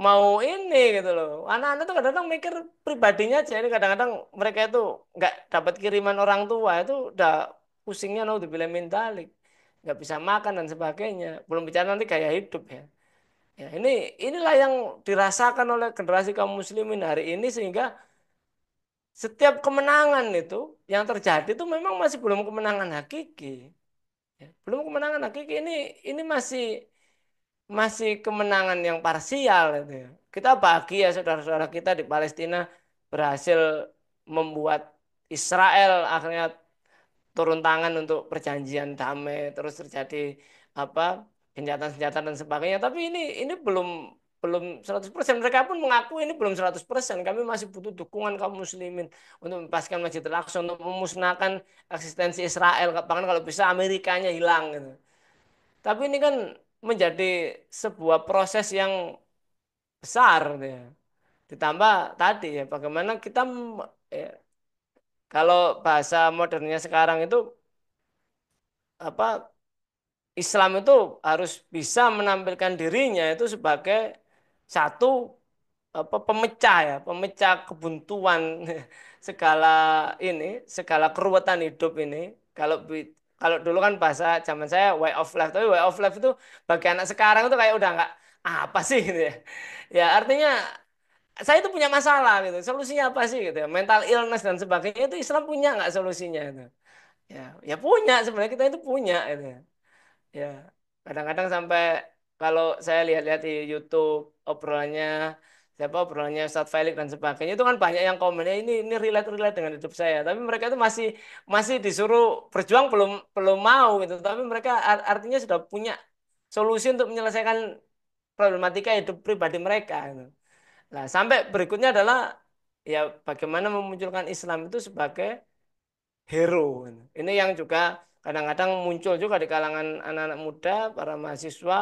mau ini gitu loh anak-anak tuh kadang-kadang mikir pribadinya aja ini kadang-kadang mereka itu nggak dapat kiriman orang tua itu udah pusingnya naudzubillah min dzalik nggak bisa makan dan sebagainya belum bicara nanti gaya hidup ya. Ya, inilah yang dirasakan oleh generasi kaum muslimin hari ini sehingga setiap kemenangan itu yang terjadi itu memang masih belum kemenangan hakiki. Ya, belum kemenangan hakiki ini masih masih kemenangan yang parsial itu ya. Kita bahagia saudara-saudara kita di Palestina berhasil membuat Israel akhirnya turun tangan untuk perjanjian damai terus terjadi apa gencatan-senjata dan sebagainya tapi ini belum belum 100% mereka pun mengaku ini belum 100% kami masih butuh dukungan kaum muslimin untuk membebaskan Masjidil Aqsa untuk memusnahkan eksistensi Israel bahkan kalau bisa Amerikanya hilang gitu tapi ini kan menjadi sebuah proses yang besar gitu ya ditambah tadi ya bagaimana kita ya, kalau bahasa modernnya sekarang itu apa Islam itu harus bisa menampilkan dirinya itu sebagai satu apa pemecah ya, pemecah kebuntuan segala segala keruwetan hidup ini. Kalau dulu kan bahasa zaman saya way of life, tapi way of life itu bagi anak sekarang itu kayak udah nggak apa sih gitu ya. Ya artinya saya itu punya masalah gitu. Solusinya apa sih gitu ya? Mental illness dan sebagainya itu Islam punya nggak solusinya itu? Ya, ya punya sebenarnya kita itu punya itu. Ya, kadang-kadang sampai kalau saya lihat-lihat di YouTube obrolannya siapa obrolannya Ustadz Felix dan sebagainya itu kan banyak yang komennya ini relate dengan hidup saya. Tapi mereka itu masih masih disuruh berjuang belum belum mau gitu. Tapi mereka artinya sudah punya solusi untuk menyelesaikan problematika hidup pribadi mereka gitu. Nah, sampai berikutnya adalah ya bagaimana memunculkan Islam itu sebagai hero. Ini yang juga kadang-kadang muncul juga di kalangan anak-anak muda, para mahasiswa,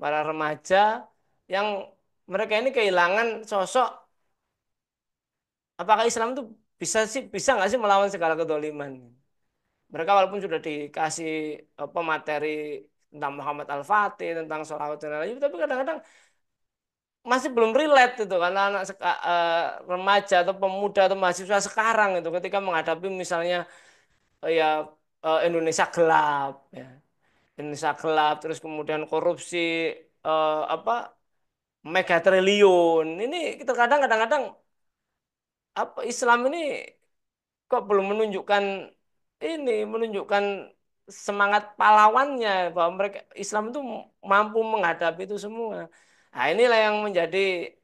para remaja yang mereka ini kehilangan sosok apakah Islam itu bisa nggak sih melawan segala kedoliman. Mereka walaupun sudah dikasih apa materi tentang Muhammad Al-Fatih, tentang sholawat dan lain-lain, tapi kadang-kadang masih belum relate itu karena remaja atau pemuda atau mahasiswa sekarang itu ketika menghadapi misalnya ya Indonesia gelap ya. Indonesia gelap terus kemudian korupsi apa mega triliun ini kita kadang-kadang apa Islam ini kok belum menunjukkan menunjukkan semangat pahlawannya bahwa mereka Islam itu mampu menghadapi itu semua. Nah, inilah yang menjadi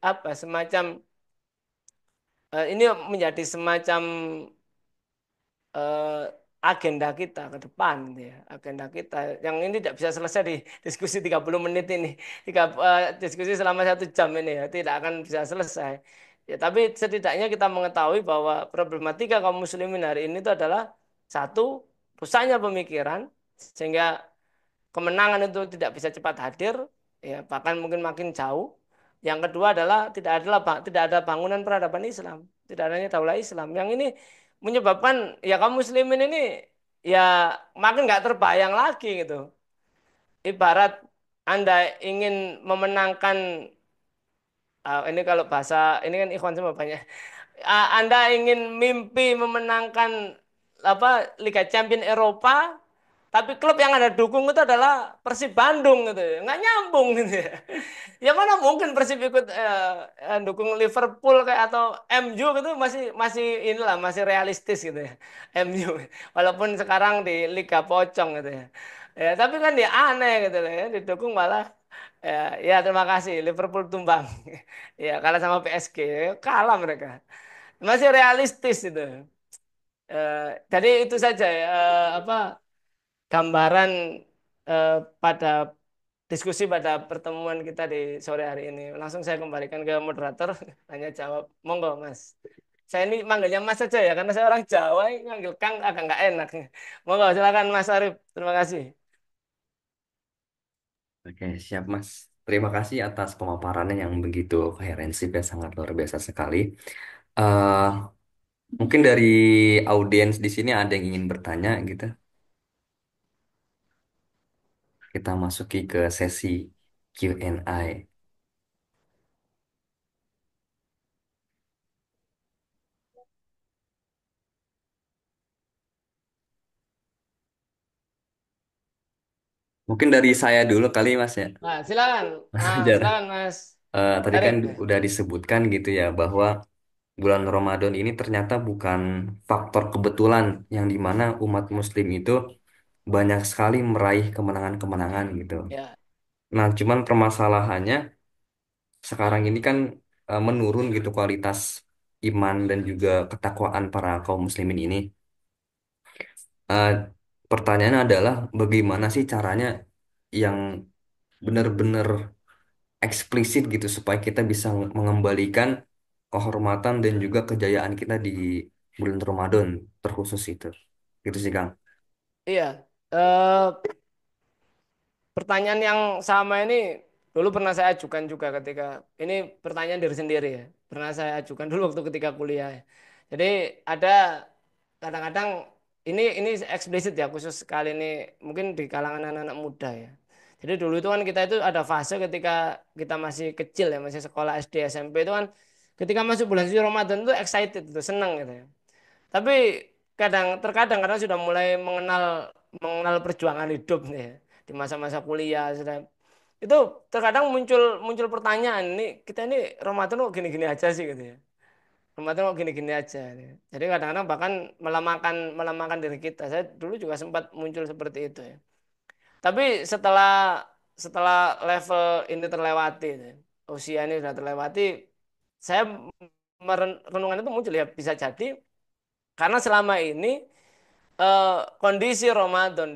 apa semacam ini menjadi semacam eh, agenda kita ke depan gitu ya. Agenda kita yang ini tidak bisa selesai di diskusi 30 menit ini. Diskusi selama 1 jam ini ya, tidak akan bisa selesai. Ya, tapi setidaknya kita mengetahui bahwa problematika kaum muslimin hari ini itu adalah satu, rusaknya pemikiran sehingga kemenangan itu tidak bisa cepat hadir, ya bahkan mungkin makin jauh. Yang kedua adalah tidak ada bangunan peradaban Islam, tidak adanya daulah Islam. Yang ini menyebabkan ya kaum muslimin ini ya makin nggak terbayang lagi gitu. Ibarat Anda ingin memenangkan ini kalau bahasa ini kan ikhwan semua banyak. Anda ingin mimpi memenangkan apa Liga Champion Eropa, tapi klub yang Anda dukung itu adalah Persib Bandung gitu ya. Nggak nyambung gitu ya. Ya mana mungkin Persib ikut dukung Liverpool kayak atau MU gitu masih masih inilah masih realistis gitu ya. MU walaupun sekarang di Liga Pocong gitu ya. Ya tapi kan dia aneh gitu loh ya didukung malah ya, ya terima kasih Liverpool tumbang. Ya kalah sama PSG kalah mereka. Masih realistis itu. Jadi itu saja ya, apa gambaran eh, pada diskusi pada pertemuan kita di sore hari ini. Langsung saya kembalikan ke moderator, tanya jawab. Monggo, Mas. Saya ini manggilnya Mas saja ya, karena saya orang Jawa, ini manggil Kang agak nggak enak. Monggo, silakan Mas Arif. Terima kasih. Oke, siap Mas. Terima kasih atas pemaparannya yang begitu komprehensif ya, sangat luar biasa sekali. Eh, Mungkin dari audiens di sini ada yang ingin bertanya gitu. Kita masuki ke sesi Q&A. Mungkin dari saya dulu kali Mas ya. Nah, silakan. Jar. Silakan Mas Tadi kan Arif. udah disebutkan gitu ya bahwa bulan Ramadan ini ternyata bukan faktor kebetulan yang dimana umat Muslim itu banyak sekali meraih kemenangan-kemenangan gitu. Ya, Nah, cuman permasalahannya sekarang ini kan menurun gitu kualitas iman dan juga ketakwaan para kaum muslimin ini. Eh, Pertanyaannya adalah bagaimana sih caranya yang benar-benar eksplisit gitu supaya kita bisa mengembalikan kehormatan dan juga kejayaan kita di bulan Ramadan terkhusus itu. Gitu sih Kang. iya. Pertanyaan yang sama ini dulu pernah saya ajukan juga ketika ini pertanyaan diri sendiri ya. Pernah saya ajukan dulu waktu ketika kuliah ya. Jadi ada kadang-kadang ini eksplisit ya khusus kali ini mungkin di kalangan anak-anak muda ya. Jadi dulu itu kan kita itu ada fase ketika kita masih kecil ya, masih sekolah SD SMP itu kan ketika masuk bulan suci Ramadan itu excited itu senang gitu ya. Tapi terkadang karena sudah mulai mengenal mengenal perjuangan hidup nih ya, di masa-masa kuliah sudah itu terkadang muncul muncul pertanyaan ini kita ini Ramadan kok gini-gini aja sih gitu ya. Ramadan kok gini-gini aja. Gitu. Jadi kadang-kadang bahkan melemahkan diri kita. Saya dulu juga sempat muncul seperti itu ya. Tapi setelah setelah level ini terlewati, gitu ya, usia ini sudah terlewati, saya renungan itu muncul ya bisa jadi karena selama ini kondisi Ramadan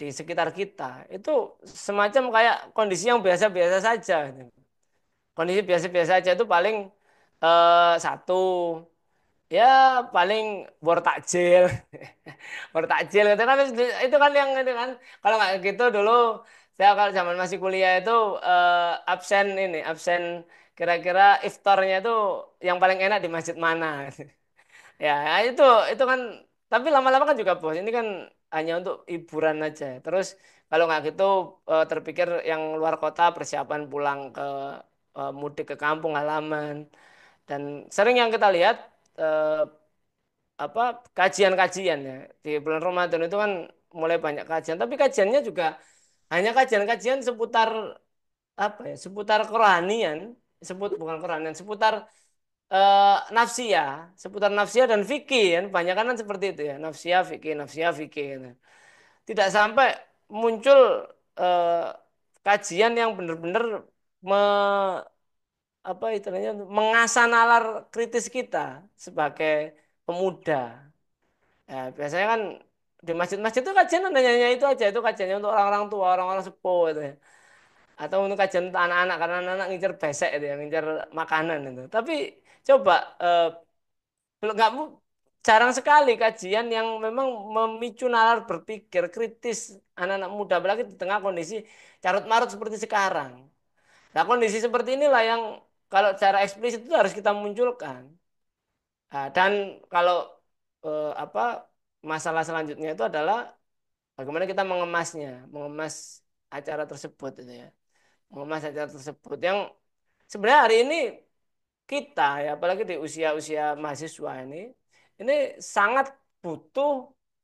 di sekitar kita itu semacam kayak kondisi yang biasa-biasa saja. Gitu. Kondisi biasa-biasa saja itu paling satu ya paling bor takjil, bor takjil itu kan yang itu kan kalau nggak gitu dulu saya kalau zaman masih kuliah itu absen kira-kira iftarnya itu yang paling enak di masjid mana. Ya, itu kan tapi lama-lama kan juga bos. Ini kan hanya untuk hiburan aja. Terus kalau nggak gitu terpikir yang luar kota persiapan pulang ke mudik ke kampung halaman dan sering yang kita lihat eh, apa kajian-kajian ya di bulan Ramadan itu kan mulai banyak kajian. Tapi kajiannya juga hanya kajian-kajian seputar apa ya seputar kerohanian, bukan kerohanian, seputar seputar nafsiyah dan fikih kan banyak kan seperti itu ya nafsiyah fikih gitu. Tidak sampai muncul eh, kajian yang benar-benar me, apa istilahnya mengasah nalar kritis kita sebagai pemuda. Ya, biasanya kan di masjid-masjid itu kajian hanya itu aja itu kajiannya untuk orang-orang tua orang-orang sepuh itu ya. Atau untuk kajian untuk anak-anak karena anak-anak ngincer besek itu ya ngincer makanan itu tapi coba belum nggak jarang sekali kajian yang memang memicu nalar berpikir kritis anak-anak muda apalagi di tengah kondisi carut marut seperti sekarang. Nah kondisi seperti inilah yang kalau cara eksplisit itu harus kita munculkan. Nah, dan kalau apa masalah selanjutnya itu adalah bagaimana kita mengemas acara tersebut itu ya, mengemas acara tersebut yang sebenarnya hari ini kita ya apalagi di usia-usia mahasiswa ini sangat butuh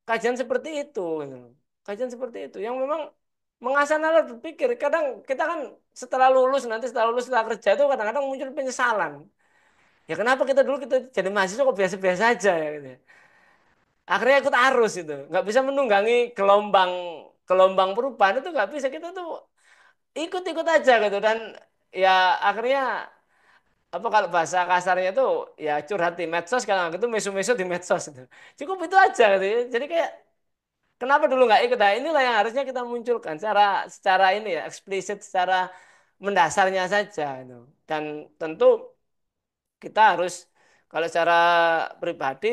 kajian seperti itu gitu. Kajian seperti itu yang memang mengasah nalar berpikir kadang kita kan setelah lulus setelah kerja itu kadang-kadang muncul penyesalan ya kenapa kita dulu kita jadi mahasiswa kok biasa-biasa aja ya gitu ya. Akhirnya ikut arus itu nggak bisa menunggangi gelombang gelombang perubahan itu nggak bisa kita tuh ikut-ikut aja gitu dan ya akhirnya apa kalau bahasa kasarnya itu ya curhat di medsos kalau nggak gitu meso-meso di medsos itu. Cukup itu aja gitu ya. Jadi kayak kenapa dulu nggak ikut? Nah, inilah yang harusnya kita munculkan secara secara ini ya eksplisit secara mendasarnya saja itu. Dan tentu kita harus kalau secara pribadi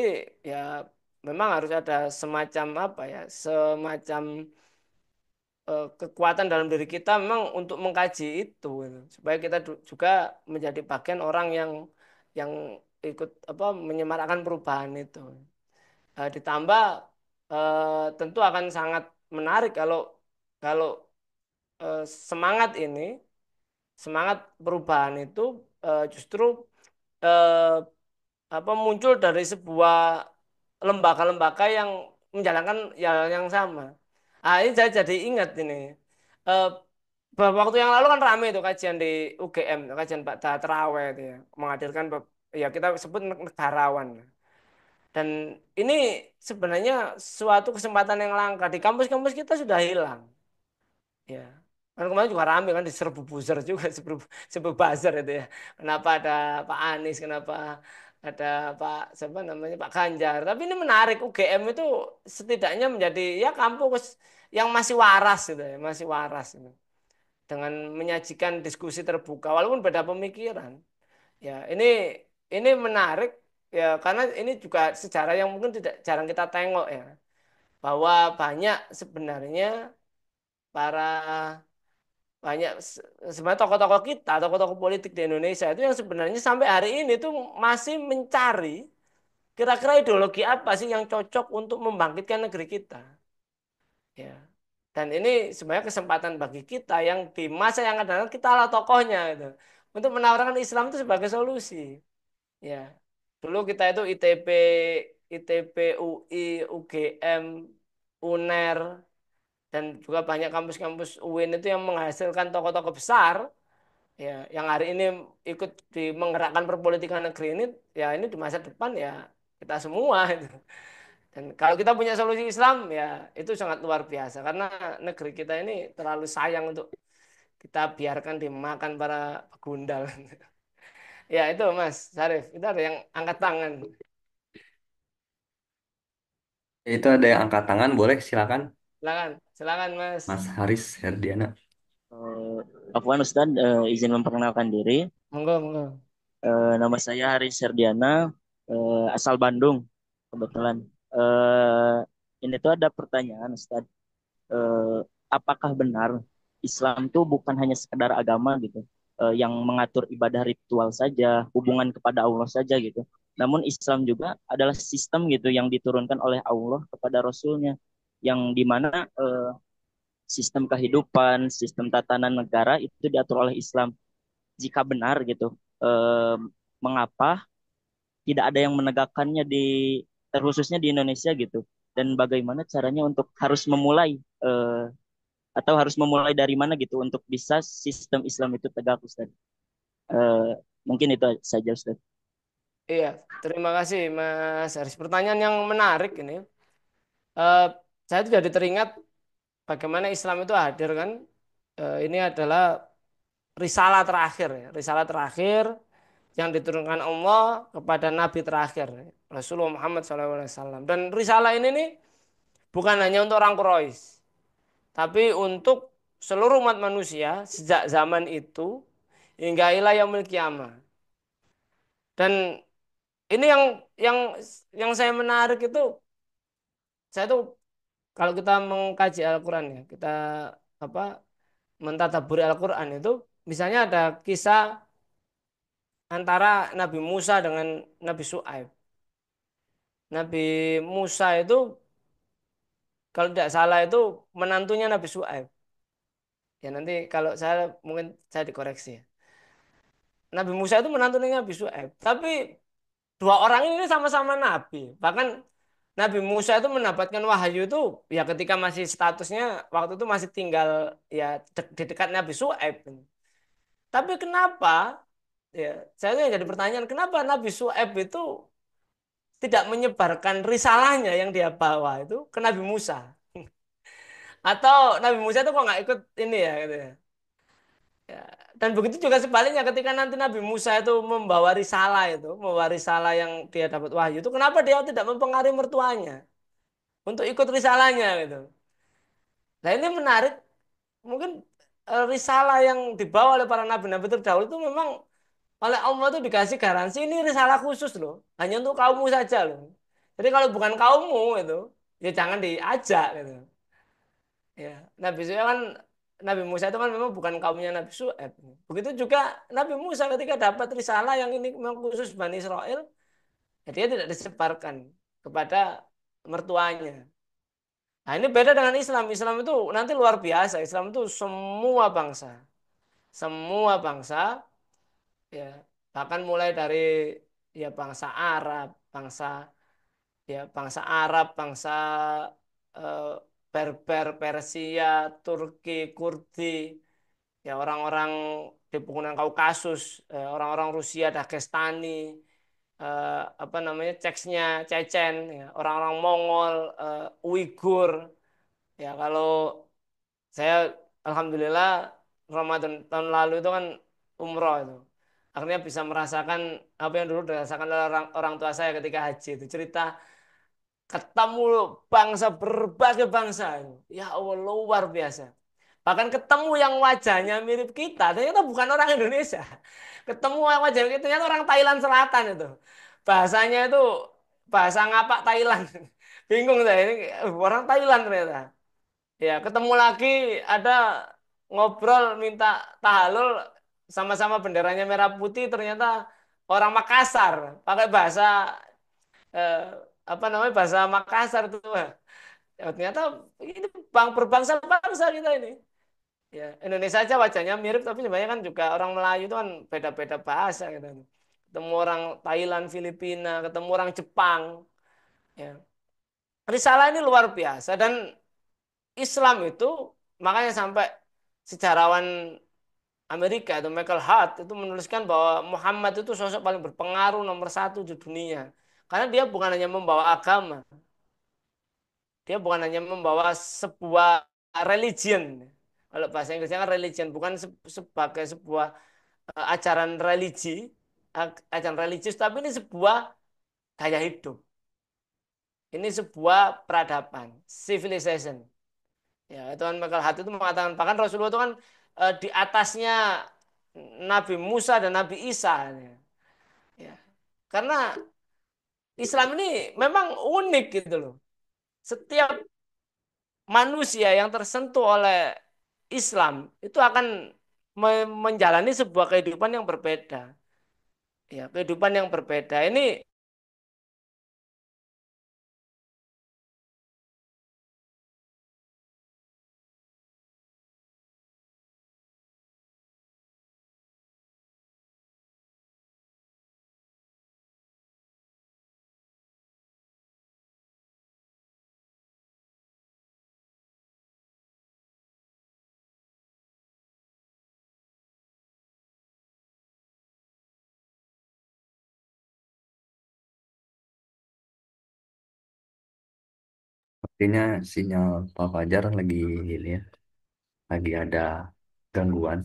ya memang harus ada semacam apa ya semacam kekuatan dalam diri kita memang untuk mengkaji itu gitu. Supaya kita juga menjadi bagian orang yang ikut apa menyemarakkan perubahan itu. Ditambah tentu akan sangat menarik kalau kalau semangat ini, semangat perubahan itu justru eh, apa muncul dari sebuah lembaga-lembaga yang menjalankan hal yang sama. Ah, ini saya jadi ingat ini. Eh, Beberapa waktu yang lalu kan ramai itu kajian di UGM, kajian Pak Terawe itu ya, menghadirkan ya kita sebut negarawan. Dan ini sebenarnya suatu kesempatan yang langka di kampus-kampus kita sudah hilang. Ya. Kan kemarin juga rame kan diserbu buzzer juga, serbu buzzer itu ya. Kenapa ada Pak Anies, kenapa ada Pak siapa namanya Pak Ganjar. Tapi ini menarik UGM itu setidaknya menjadi ya kampus yang masih waras gitu ya, masih waras gitu. Dengan menyajikan diskusi terbuka walaupun beda pemikiran. Ya, ini menarik ya karena ini juga sejarah yang mungkin tidak jarang kita tengok ya. Bahwa banyak sebenarnya para banyak sebenarnya tokoh-tokoh kita, tokoh-tokoh politik di Indonesia itu yang sebenarnya sampai hari ini tuh masih mencari kira-kira ideologi apa sih yang cocok untuk membangkitkan negeri kita. Ya. Dan ini sebenarnya kesempatan bagi kita yang di masa yang akan datang kita lah tokohnya itu untuk menawarkan Islam itu sebagai solusi. Ya. Dulu kita itu ITB, UI, UGM, UNER, dan juga banyak kampus-kampus UIN itu yang menghasilkan tokoh-tokoh besar ya yang hari ini ikut di menggerakkan perpolitikan negeri ini ya ini di masa depan ya kita semua itu. Dan kalau kita punya solusi Islam ya itu sangat luar biasa karena negeri kita ini terlalu sayang untuk kita biarkan dimakan para pegundal. Ya itu Mas Sarif, itu ada yang angkat tangan. Itu ada yang angkat tangan, boleh silakan. Silakan, silakan Mas. Mas Haris Herdiana. Eh, Afwan Ustadz, izin memperkenalkan diri. Monggo, monggo. Nama saya Haris Serdiana, asal Bandung, kebetulan. Eh, ini tuh ada pertanyaan, Ustadz. Eh, apakah benar Islam tuh bukan hanya sekedar agama gitu, yang mengatur ibadah ritual saja, hubungan kepada Allah saja gitu. Namun Islam juga adalah sistem gitu yang diturunkan oleh Allah kepada Rasulnya, yang dimana sistem kehidupan, sistem tatanan negara itu diatur oleh Islam. Jika benar gitu, eh, mengapa tidak ada yang menegakkannya di terkhususnya di Indonesia gitu? Dan bagaimana caranya untuk harus memulai atau harus memulai dari mana gitu untuk bisa sistem Islam itu tegak, Ustaz? Eh, mungkin itu saja, Ustaz. Iya, terima kasih Mas Haris. Pertanyaan yang menarik ini. Eh, saya tuh jadi teringat bagaimana Islam itu hadir kan. Ini adalah risalah terakhir ya. Risalah terakhir yang diturunkan Allah kepada Nabi terakhir Rasulullah Muhammad SAW. Dan risalah ini nih bukan hanya untuk orang Quraisy, tapi untuk seluruh umat manusia sejak zaman itu hingga ila yaumil kiamah. Dan ini yang yang saya menarik itu saya tuh kalau kita mengkaji Al-Qur'an ya, kita apa mentadaburi Al-Qur'an itu misalnya ada kisah antara Nabi Musa dengan Nabi Su'aib. Nabi Musa itu kalau tidak salah itu menantunya Nabi Su'aib. Ya nanti kalau saya mungkin saya dikoreksi ya. Nabi Musa itu menantunya Nabi Su'aib. Tapi dua orang ini sama-sama nabi. Bahkan Nabi Musa itu mendapatkan wahyu itu ya ketika masih statusnya waktu itu masih tinggal ya di dekat Nabi Su'aib. Tapi kenapa ya saya tuh yang jadi pertanyaan kenapa Nabi Su'aib itu tidak menyebarkan risalahnya yang dia bawa itu ke Nabi Musa? Atau Nabi Musa itu kok nggak ikut ini ya gitu ya. Ya, dan begitu juga sebaliknya ketika nanti Nabi Musa itu membawa risalah yang dia dapat wahyu itu kenapa dia tidak mempengaruhi mertuanya untuk ikut risalahnya gitu. Nah ini menarik, mungkin risalah yang dibawa oleh para nabi-nabi terdahulu itu memang oleh Allah itu dikasih garansi ini risalah khusus loh, hanya untuk kaummu saja loh. Jadi kalau bukan kaummu itu, ya jangan diajak gitu. Ya, Nabi Syuaib kan Nabi Musa itu kan memang bukan kaumnya Nabi Syuaib. Begitu juga Nabi Musa ketika dapat risalah yang ini memang khusus Bani Israel, ya dia tidak disebarkan kepada mertuanya. Nah, ini beda dengan Islam. Islam itu nanti luar biasa. Islam itu semua bangsa, semua bangsa, ya bahkan mulai dari ya bangsa Arab, bangsa eh, Berber, Persia, Turki, Kurdi, ya orang-orang di pegunungan Kaukasus, orang-orang Rusia, Dagestani, apa namanya Czeksnya, Chechen, ya, orang-orang Mongol, Uighur. Ya kalau saya alhamdulillah Ramadan tahun lalu itu kan umroh itu. Akhirnya bisa merasakan apa yang dulu dirasakan oleh orang tua saya ketika haji itu. Cerita ketemu bangsa berbagai bangsa itu. Ya Allah luar biasa. Bahkan ketemu yang wajahnya mirip kita, ternyata bukan orang Indonesia. Ketemu yang wajahnya kita, ternyata orang Thailand Selatan itu. Bahasanya itu bahasa ngapak Thailand. Bingung saya ini orang Thailand ternyata. Ya, ketemu lagi ada ngobrol minta tahalul sama-sama benderanya merah putih ternyata orang Makassar pakai bahasa eh, apa namanya bahasa Makassar tuh. Ya, ternyata ini berbangsa-bangsa kita ini. Ya, Indonesia aja wajahnya mirip tapi sebenarnya kan juga orang Melayu itu kan beda-beda bahasa gitu. Ketemu orang Thailand, Filipina, ketemu orang Jepang. Ya. Risalah ini luar biasa dan Islam itu makanya sampai sejarawan Amerika itu Michael Hart itu menuliskan bahwa Muhammad itu sosok paling berpengaruh nomor satu di dunia. Karena dia bukan hanya membawa agama, dia bukan hanya membawa sebuah religion. Kalau bahasa Inggrisnya kan religion, bukan sebagai sebuah ajaran religi, ajaran religius, tapi ini sebuah gaya hidup. Ini sebuah peradaban, civilization. Ya, itu kan Michael Hart itu mengatakan bahkan Rasulullah itu kan di atasnya Nabi Musa dan Nabi Isa. Ya. Karena Islam ini memang unik gitu loh. Setiap manusia yang tersentuh oleh Islam itu akan menjalani sebuah kehidupan yang berbeda. Ya, kehidupan yang berbeda. Ini Artinya sinyal Pak Fajar lagi ini ya, lagi ada gangguan.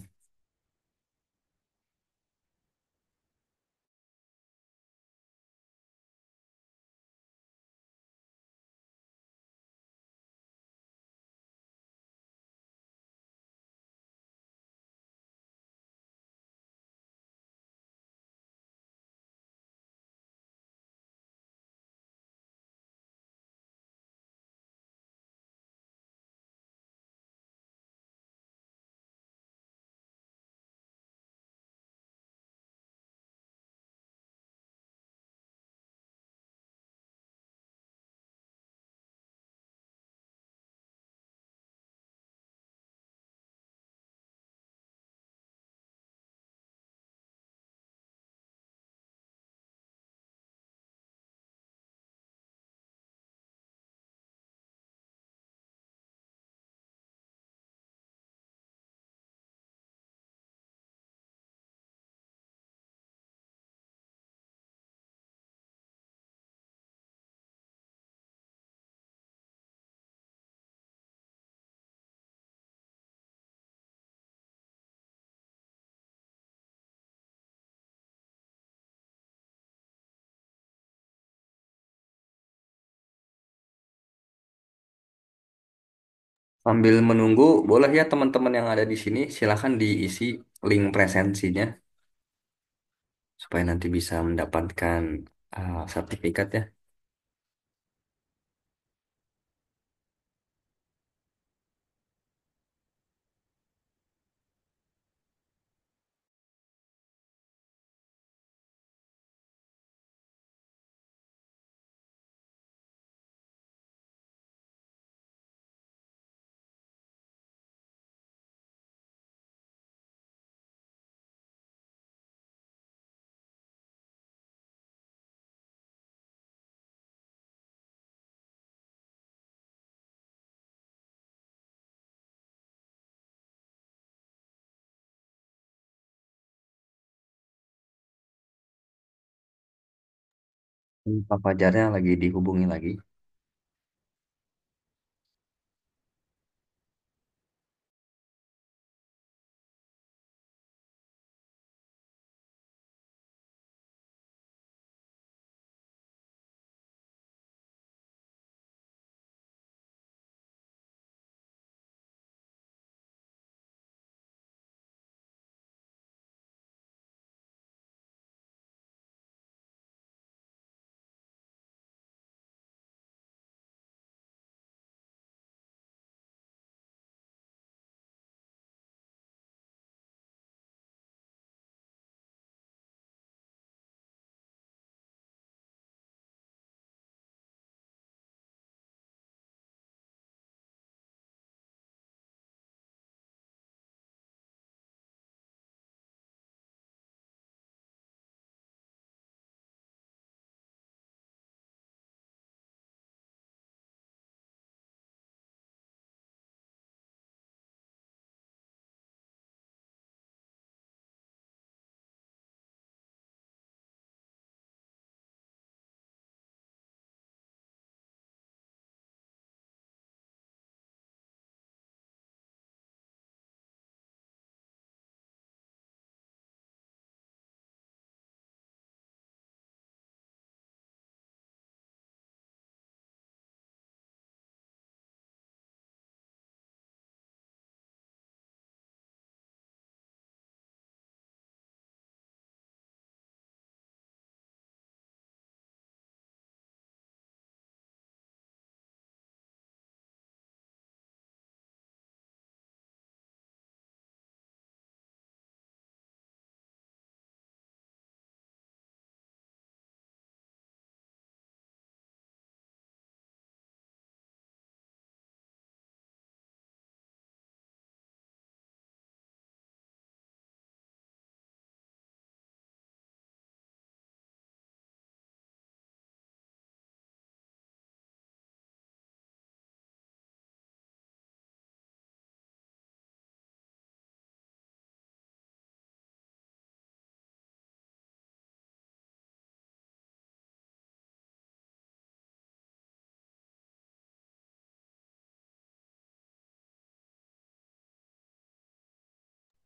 Sambil menunggu, boleh ya teman-teman yang ada di sini, silahkan diisi link presensinya supaya nanti bisa mendapatkan sertifikat ya. Pak Fajarnya lagi dihubungi lagi.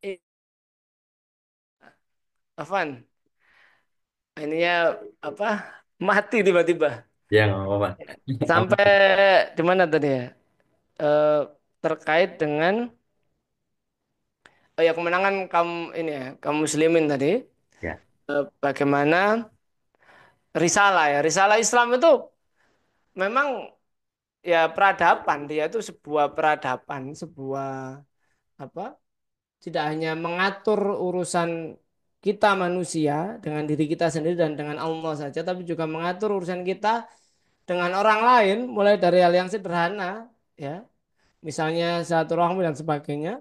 Eh, Afan, ini ya apa? Mati tiba-tiba. Ya nggak apa-apa. Sampai di mana tadi ya? Eh, Terkait dengan ya kemenangan kaum ini ya, kaum muslimin tadi. Ya, Bagaimana risalah ya? Risalah Islam itu memang ya peradaban, dia itu sebuah peradaban, sebuah apa? Tidak hanya mengatur urusan kita manusia dengan diri kita sendiri dan dengan Allah saja, tapi juga mengatur urusan kita dengan orang lain, mulai dari hal yang sederhana, ya, misalnya silaturahmi dan sebagainya,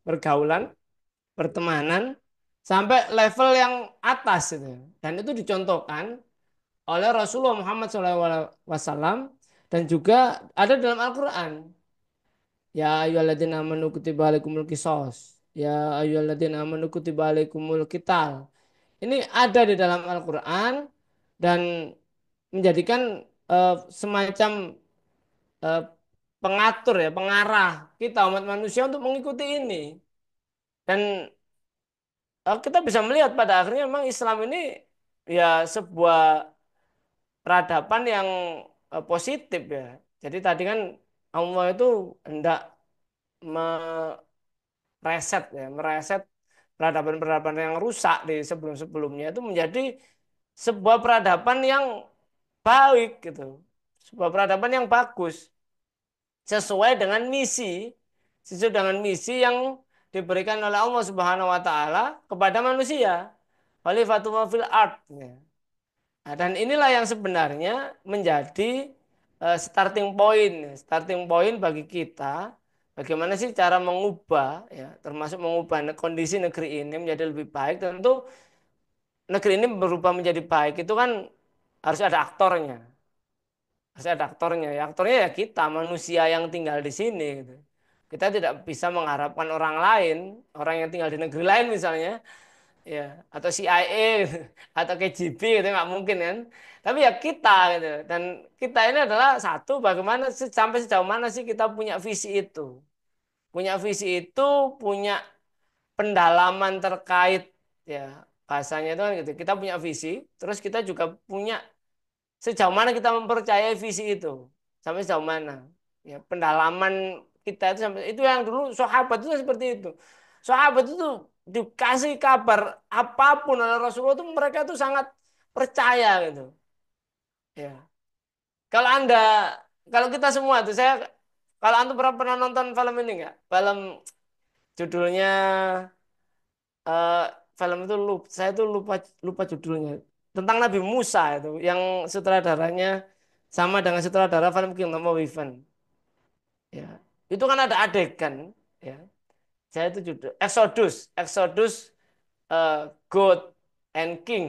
pergaulan, pertemanan, sampai level yang atas itu. Dan itu dicontohkan oleh Rasulullah Muhammad SAW dan juga ada dalam Al-Quran. Ya ayyuhalladzina amanu kutiba alaikumul qisas. Ya ayyuhalladzina amanu kutiba alaikumul qital. Ini ada di dalam Al-Quran dan menjadikan semacam eh, pengatur ya, pengarah kita umat manusia untuk mengikuti ini. Dan kita bisa melihat pada akhirnya memang Islam ini ya sebuah peradaban yang positif ya. Jadi tadi kan Allah itu hendak mereset ya, mereset peradaban-peradaban yang rusak di sebelum-sebelumnya itu menjadi sebuah peradaban yang baik gitu. Sebuah peradaban yang bagus sesuai dengan misi, sesuai dengan misi yang diberikan oleh Allah Subhanahu wa taala kepada manusia. Khalifatullah fil ard. Ya. Nah, dan inilah yang sebenarnya menjadi starting point bagi kita. Bagaimana sih cara mengubah, ya, termasuk mengubah kondisi negeri ini menjadi lebih baik. Tentu negeri ini berubah menjadi baik itu kan harus ada aktornya, harus ada aktornya. Ya, aktornya ya kita manusia yang tinggal di sini. Gitu. Kita tidak bisa mengharapkan orang lain, orang yang tinggal di negeri lain misalnya, ya, atau CIA atau KGB gitu nggak mungkin kan. Tapi ya kita gitu. Dan kita ini adalah satu bagaimana sampai sejauh mana sih kita punya visi itu. Punya visi itu, punya pendalaman terkait ya bahasanya itu kan gitu. Kita punya visi, terus kita juga punya sejauh mana kita mempercayai visi itu. Sampai sejauh mana. Ya, pendalaman kita itu sampai itu yang dulu sahabat itu seperti itu. Sahabat itu dikasih kabar apapun oleh Rasulullah itu mereka itu sangat percaya gitu. Ya. Kalau Anda kalau kita semua tuh kalau Anda pernah nonton film ini nggak? Film judulnya eh, film itu saya tuh lupa lupa judulnya tentang Nabi Musa itu yang sutradaranya sama dengan sutradara film Kingdom of Heaven ya itu kan ada adegan ya saya itu judul Exodus Exodus eh, God and King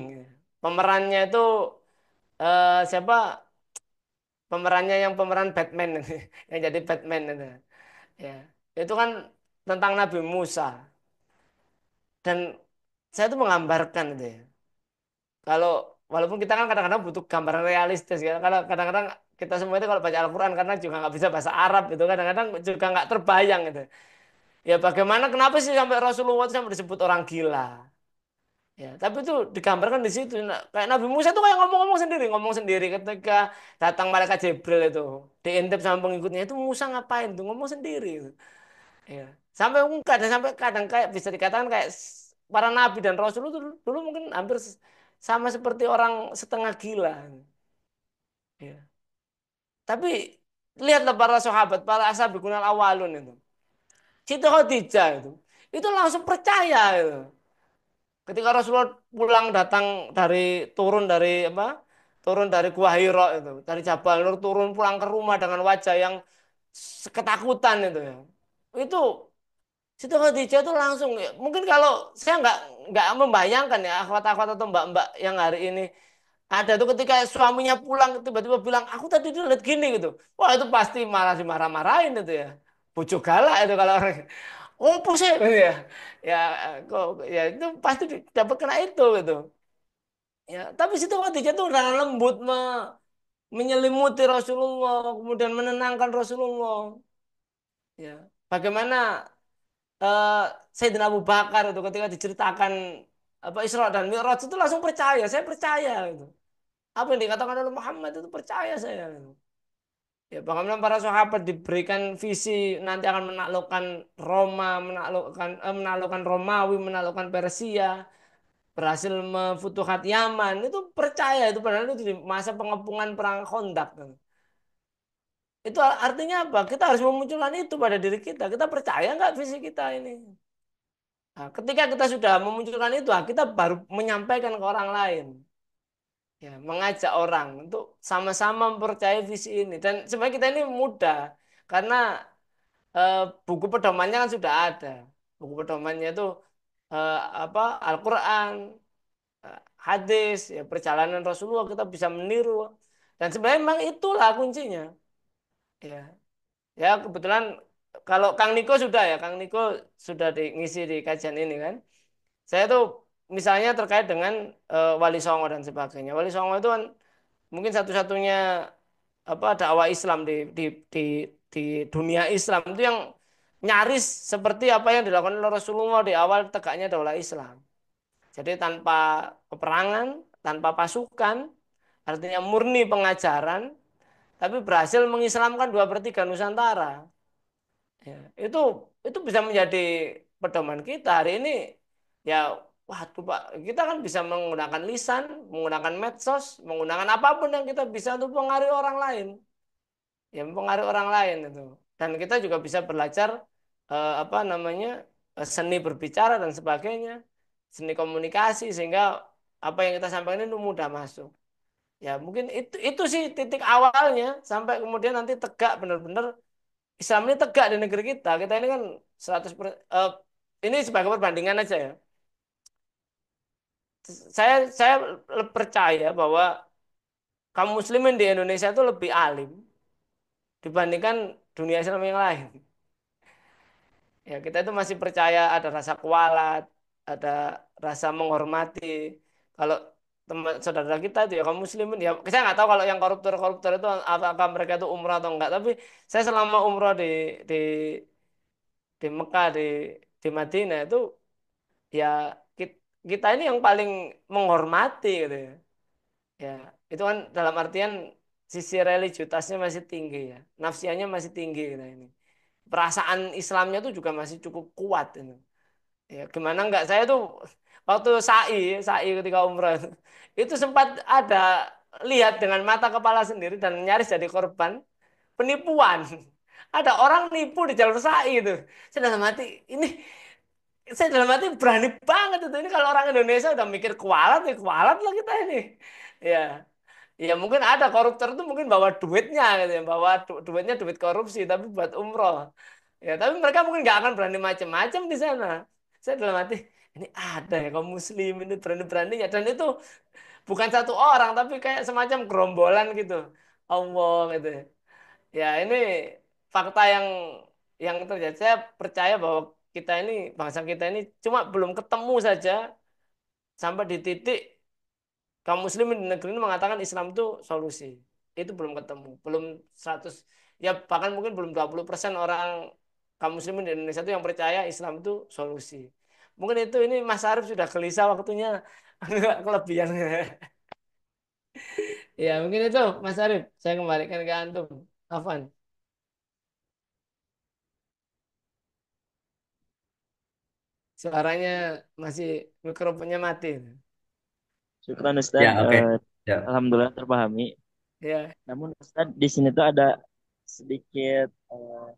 pemerannya itu siapa pemerannya yang pemeran Batman yang jadi Batman itu ya itu kan tentang Nabi Musa dan saya tuh menggambarkan itu ya kalau walaupun kita kan kadang-kadang butuh gambaran realistis ya. Kalau kadang-kadang kita semua itu kalau baca Al-Quran karena juga nggak bisa bahasa Arab itu kadang-kadang juga nggak terbayang gitu. Ya bagaimana kenapa sih sampai Rasulullah itu sampai disebut orang gila? Ya, tapi itu digambarkan di situ. Nah, kayak Nabi Musa itu kayak ngomong sendiri ketika datang malaikat Jibril itu diintip sama pengikutnya itu Musa ngapain tuh ngomong sendiri. Ya. Sampai kadang kayak bisa dikatakan kayak para nabi dan rasul itu dulu mungkin hampir sama seperti orang setengah gila. Ya. Tapi lihatlah para sahabat, para ashabikunal awalun itu. Siti Khadijah itu langsung percaya itu. Ketika Rasulullah pulang turun dari apa? Turun dari Gua Hira itu, dari Jabal Nur turun pulang ke rumah dengan wajah yang ketakutan itu ya. Itu Siti Khadijah itu langsung ya, mungkin kalau saya nggak membayangkan ya akhwat-akhwat atau mbak-mbak yang hari ini ada tuh ketika suaminya pulang tiba-tiba bilang aku tadi lihat gini gitu. Wah itu pasti malah dimarah-marahin itu ya. Bojo galak itu kalau orang. Oh pusing gitu ya. Ya kok ya itu pasti dapat kena itu gitu. Ya tapi Siti Khadijah itu dengan lembut menyelimuti Rasulullah kemudian menenangkan Rasulullah. Ya bagaimana eh Sayyidina Abu Bakar itu ketika diceritakan apa Isra dan Mi'raj itu langsung percaya, saya percaya itu. Apa yang dikatakan oleh Muhammad itu percaya saya. Gitu. Ya, bagaimana para sahabat diberikan visi nanti akan menaklukkan Roma, menaklukkan Romawi, menaklukkan Persia, berhasil memfutuhat Yaman, itu percaya itu padahal itu di masa pengepungan perang Khandaq. Gitu. Itu artinya apa? Kita harus memunculkan itu pada diri kita. Kita percaya nggak visi kita ini? Nah, ketika kita sudah memunculkan itu, nah, kita baru menyampaikan ke orang lain. Ya, mengajak orang untuk sama-sama mempercayai visi ini. Dan sebenarnya kita ini mudah karena eh, buku pedomannya kan sudah ada. Buku pedomannya itu eh, apa Al-Quran, hadis, ya, perjalanan Rasulullah kita bisa meniru. Dan sebenarnya memang itulah kuncinya. Ya, ya kebetulan kalau Kang Niko sudah ya, Kang Niko sudah ngisi di kajian ini kan. Saya tuh misalnya terkait dengan Wali Songo dan sebagainya. Wali Songo itu kan mungkin satu-satunya apa dakwah Islam di di dunia Islam itu yang nyaris seperti apa yang dilakukan oleh Rasulullah di awal tegaknya daulah Islam. Jadi tanpa peperangan, tanpa pasukan, artinya murni pengajaran, tapi berhasil mengislamkan 2/3 Nusantara. Ya, itu bisa menjadi pedoman kita hari ini. Ya, waduh Pak, kita kan bisa menggunakan lisan, menggunakan medsos, menggunakan apapun yang kita bisa untuk mempengaruhi orang lain. Ya, mempengaruhi orang lain itu. Dan kita juga bisa belajar apa namanya seni berbicara dan sebagainya, seni komunikasi sehingga apa yang kita sampaikan itu mudah masuk. Ya, mungkin itu sih titik awalnya sampai kemudian nanti tegak benar-benar Islam ini tegak di negeri kita. Kita ini kan 100% ini sebagai perbandingan aja ya. Saya percaya bahwa kaum muslimin di Indonesia itu lebih alim dibandingkan dunia Islam yang lain. Ya, kita itu masih percaya ada rasa kualat, ada rasa menghormati. Kalau teman saudara kita itu ya kaum muslimin ya saya nggak tahu kalau yang koruptor-koruptor itu apakah mereka itu umrah atau enggak, tapi saya selama umrah di di Mekah di Madinah itu ya kita ini yang paling menghormati gitu ya. Ya, itu kan dalam artian sisi religiutasnya masih tinggi ya. Nafsiannya masih tinggi kita ini. Perasaan Islamnya tuh juga masih cukup kuat ini. Ya, gimana enggak saya tuh waktu sa'i ketika umrah itu sempat ada lihat dengan mata kepala sendiri dan nyaris jadi korban penipuan. Ada orang nipu di jalur sa'i itu. Saya dalam hati ini saya dalam hati berani banget itu. Ini kalau orang Indonesia udah mikir kualat ya kualat lah kita ini. Ya, ya mungkin ada koruptor itu mungkin bawa duitnya gitu ya, bawa duitnya duit korupsi tapi buat umroh. Ya, tapi mereka mungkin nggak akan berani macam-macam di sana. Saya dalam hati ini ada ya kaum muslim ini berani-beraninya dan itu bukan satu orang tapi kayak semacam gerombolan gitu. Allah gitu. Ya, ini fakta yang terjadi. Saya percaya bahwa kita ini bangsa kita ini cuma belum ketemu saja sampai di titik kaum muslimin di negeri ini mengatakan Islam itu solusi. Itu belum ketemu. Belum 100 ya bahkan mungkin belum 20% orang kaum muslimin di Indonesia itu yang percaya Islam itu solusi. Mungkin itu ini Mas Arief sudah gelisah waktunya agak kelebihan. Ya, mungkin itu Mas Arief. Saya kembalikan ke antum. Afan. Suaranya masih mikrofonnya mati. Syukran Ya, Ustadz. oke. Ya. Alhamdulillah terpahami. Ya, Namun Ustadz di sini tuh ada sedikit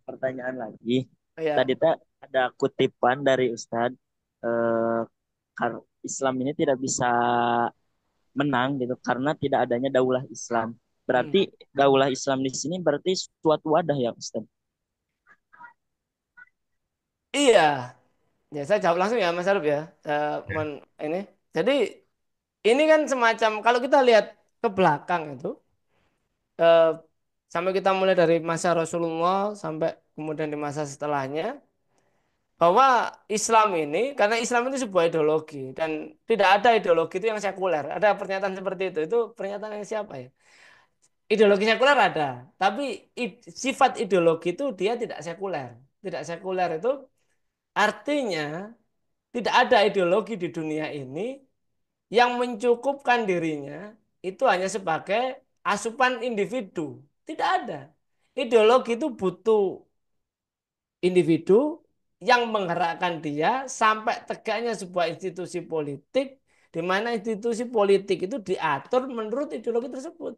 pertanyaan lagi. Tadi ya. tuh ada kutipan dari Ustadz. eh, Islam ini tidak bisa menang gitu karena tidak adanya daulah Islam. Hmm. Berarti daulah Islam di sini berarti suatu wadah ya Ustadz. Iya. Ya, saya jawab langsung ya Mas Arief ya. Ini. Jadi ini kan semacam kalau kita lihat ke belakang itu eh, sampai kita mulai dari masa Rasulullah sampai kemudian di masa setelahnya bahwa Islam ini karena Islam itu sebuah ideologi dan tidak ada ideologi itu yang sekuler. Ada pernyataan seperti itu. Itu pernyataan yang siapa ya? Ideologi sekuler ada, tapi sifat ideologi itu dia tidak sekuler. Tidak sekuler itu artinya tidak ada ideologi di dunia ini yang mencukupkan dirinya itu hanya sebagai asupan individu. Tidak ada. Ideologi itu butuh individu yang menggerakkan dia sampai tegaknya sebuah institusi politik di mana institusi politik itu diatur menurut ideologi tersebut.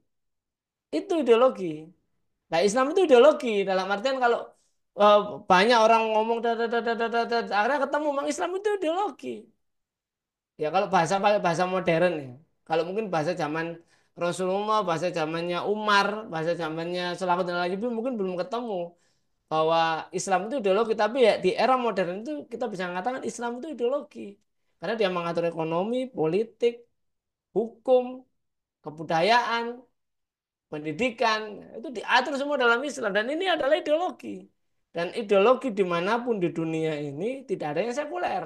Itu ideologi. Nah, Islam itu ideologi dalam artian kalau eh, banyak orang ngomong akhirnya ketemu memang Islam itu ideologi. Ya kalau bahasa pakai bahasa modern ya. Kalau mungkin bahasa zaman Rasulullah, bahasa zamannya Umar, bahasa zamannya Salahuddin Ayyubi mungkin belum ketemu bahwa Islam itu ideologi. Tapi ya di era modern itu kita bisa mengatakan Islam itu ideologi. Karena dia mengatur ekonomi, politik, hukum, kebudayaan, pendidikan. Itu diatur semua dalam Islam. Dan ini adalah ideologi. Dan ideologi dimanapun di dunia ini tidak ada yang sekuler.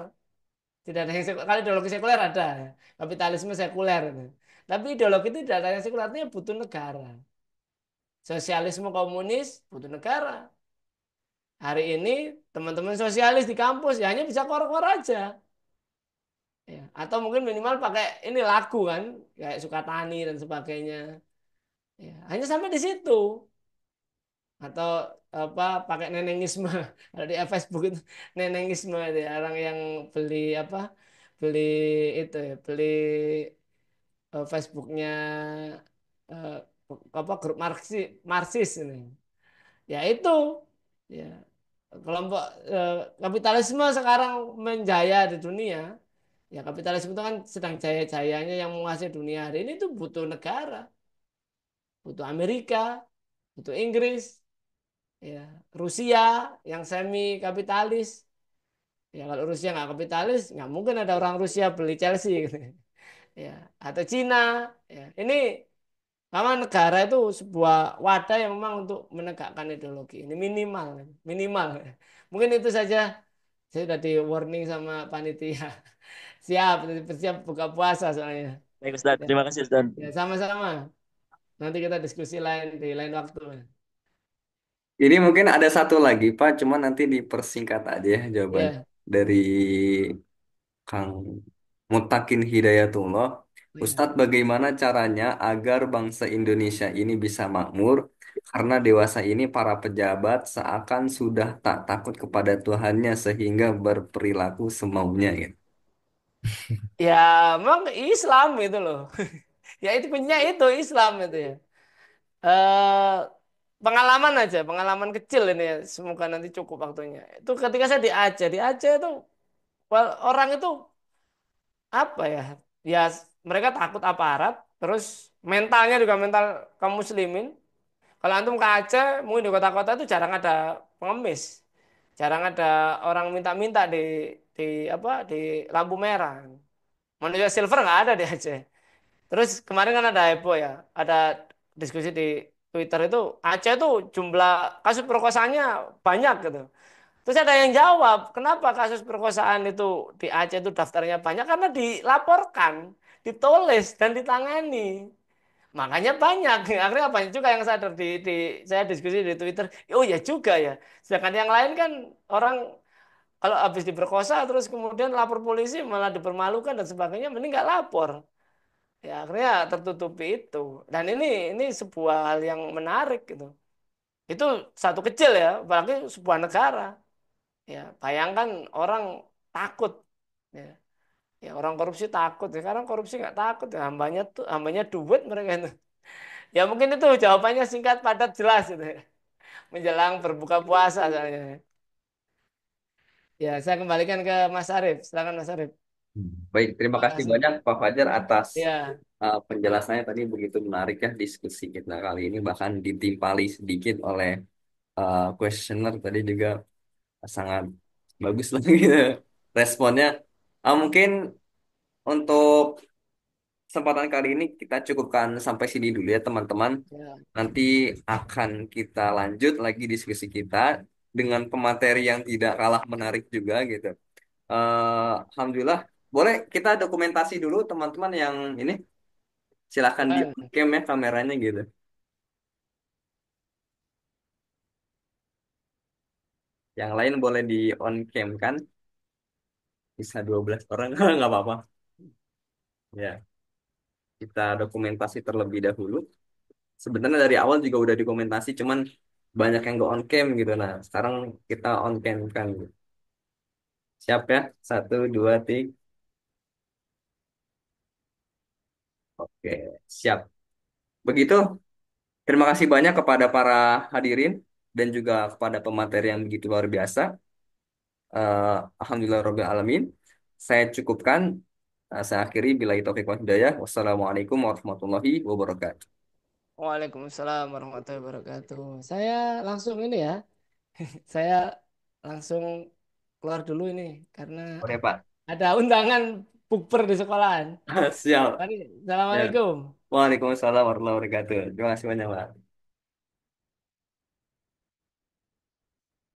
Tidak ada yang sekuler. Kalau ideologi sekuler ada. Kapitalisme sekuler. Tapi ideologi itu tidak ada yang sekuler. Artinya butuh negara. Sosialisme komunis butuh negara. Hari ini teman-teman sosialis di kampus ya hanya bisa kor-kor aja. Ya. Atau mungkin minimal pakai ini lagu kan. Kayak Sukatani dan sebagainya. Ya. Hanya sampai di situ. Atau apa pakai nenengisme. Kalau di Facebook itu nenengisme itu ya. Orang yang beli apa beli itu ya beli Facebooknya eh, apa grup Marxis ini ya itu ya kelompok kapitalisme sekarang menjaya di dunia ya kapitalisme itu kan sedang jaya-jayanya yang menguasai dunia hari ini itu butuh negara butuh Amerika butuh Inggris ya Rusia yang semi kapitalis ya kalau Rusia nggak kapitalis nggak mungkin ada orang Rusia beli Chelsea gitu ya atau Cina ya ini karena negara itu sebuah wadah yang memang untuk menegakkan ideologi ini minimal minimal mungkin itu saja Saya udah di warning sama panitia. Siap, bersiap buka puasa soalnya. Baik Ustaz, Ya, terima kasih Ustaz. ya sama-sama. Nanti kita diskusi lain di lain waktu. Ini mungkin ada satu lagi, Pak. Cuma nanti dipersingkat aja ya jawaban Ya, dari Kang Mutakin Hidayatullah. ya. Ustadz, bagaimana caranya agar bangsa Indonesia ini bisa makmur? Karena dewasa ini para pejabat seakan sudah tak takut kepada Tuhannya sehingga berperilaku semaunya gitu. Ya, memang Islam itu loh. Ya itu punya itu Islam itu ya. eh Pengalaman aja, pengalaman kecil ini ya. Semoga nanti cukup waktunya. Itu ketika saya di Aceh itu orang itu apa ya? Ya mereka takut aparat, terus mentalnya juga mental kaum muslimin. Kalau antum ke Aceh, mungkin di kota-kota itu jarang ada pengemis, jarang ada orang minta-minta di apa di lampu merah. Manusia silver nggak ada di Aceh. Terus kemarin kan ada heboh ya, ada diskusi di Twitter itu Aceh itu jumlah kasus perkosaannya banyak gitu. Terus ada yang jawab, kenapa kasus perkosaan itu di Aceh itu daftarnya banyak? Karena dilaporkan, ditulis dan ditangani. Makanya banyak. Akhirnya banyak juga yang sadar saya diskusi di Twitter. Oh ya juga ya. Sedangkan yang lain kan orang kalau habis diperkosa terus kemudian lapor polisi malah dipermalukan dan sebagainya, mending nggak lapor. Ya akhirnya tertutupi itu. Dan ini sebuah hal yang menarik gitu. Itu satu kecil ya, apalagi sebuah negara. Ya, bayangkan orang takut. Ya, ya orang korupsi takut. Ya, sekarang korupsi nggak takut. Ya, hambanya duit mereka itu. Ya mungkin itu jawabannya singkat, padat, jelas gitu ya. Menjelang berbuka puasa soalnya. Ya, saya kembalikan ke Mas Arief. Silakan Mas Arief. Baik, terima Terima kasih kasih. banyak Pak Fajar atas Ya, penjelasannya tadi begitu menarik ya diskusi kita kali ini bahkan ditimpali sedikit oleh kuesioner tadi juga sangat bagus lah gitu responnya. Mungkin untuk kesempatan kali ini kita cukupkan sampai sini dulu ya teman-teman. ya. Nanti akan kita lanjut lagi diskusi kita dengan pemateri yang tidak kalah menarik juga gitu. Alhamdulillah. Boleh kita dokumentasi dulu teman-teman yang ini. Silahkan di Ya. on cam ya kameranya gitu. Yang lain boleh di on cam kan. Bisa 12 orang nggak apa-apa. Ya, kita dokumentasi terlebih dahulu. Sebenarnya dari awal juga udah dokumentasi, cuman banyak yang nggak on cam gitu. Nah, sekarang kita on cam kan. Siap ya? Satu, dua, tiga. Oke, siap. Begitu. Terima kasih banyak kepada para hadirin dan juga kepada pemateri yang begitu luar biasa. Alhamdulillah Rabbil Alamin. Saya cukupkan. Saya akhiri. Bila taufiq wal hidayah. Wassalamualaikum warahmatullahi wabarakatuh. Waalaikumsalam warahmatullahi wabarakatuh. Saya langsung ini ya. Saya langsung keluar dulu ini karena Oke, Pak. ada undangan bukber di sekolahan. Siap. Mari, Ya. Assalamualaikum. Waalaikumsalam warahmatullahi wabarakatuh. Terima kasih banyak, Pak.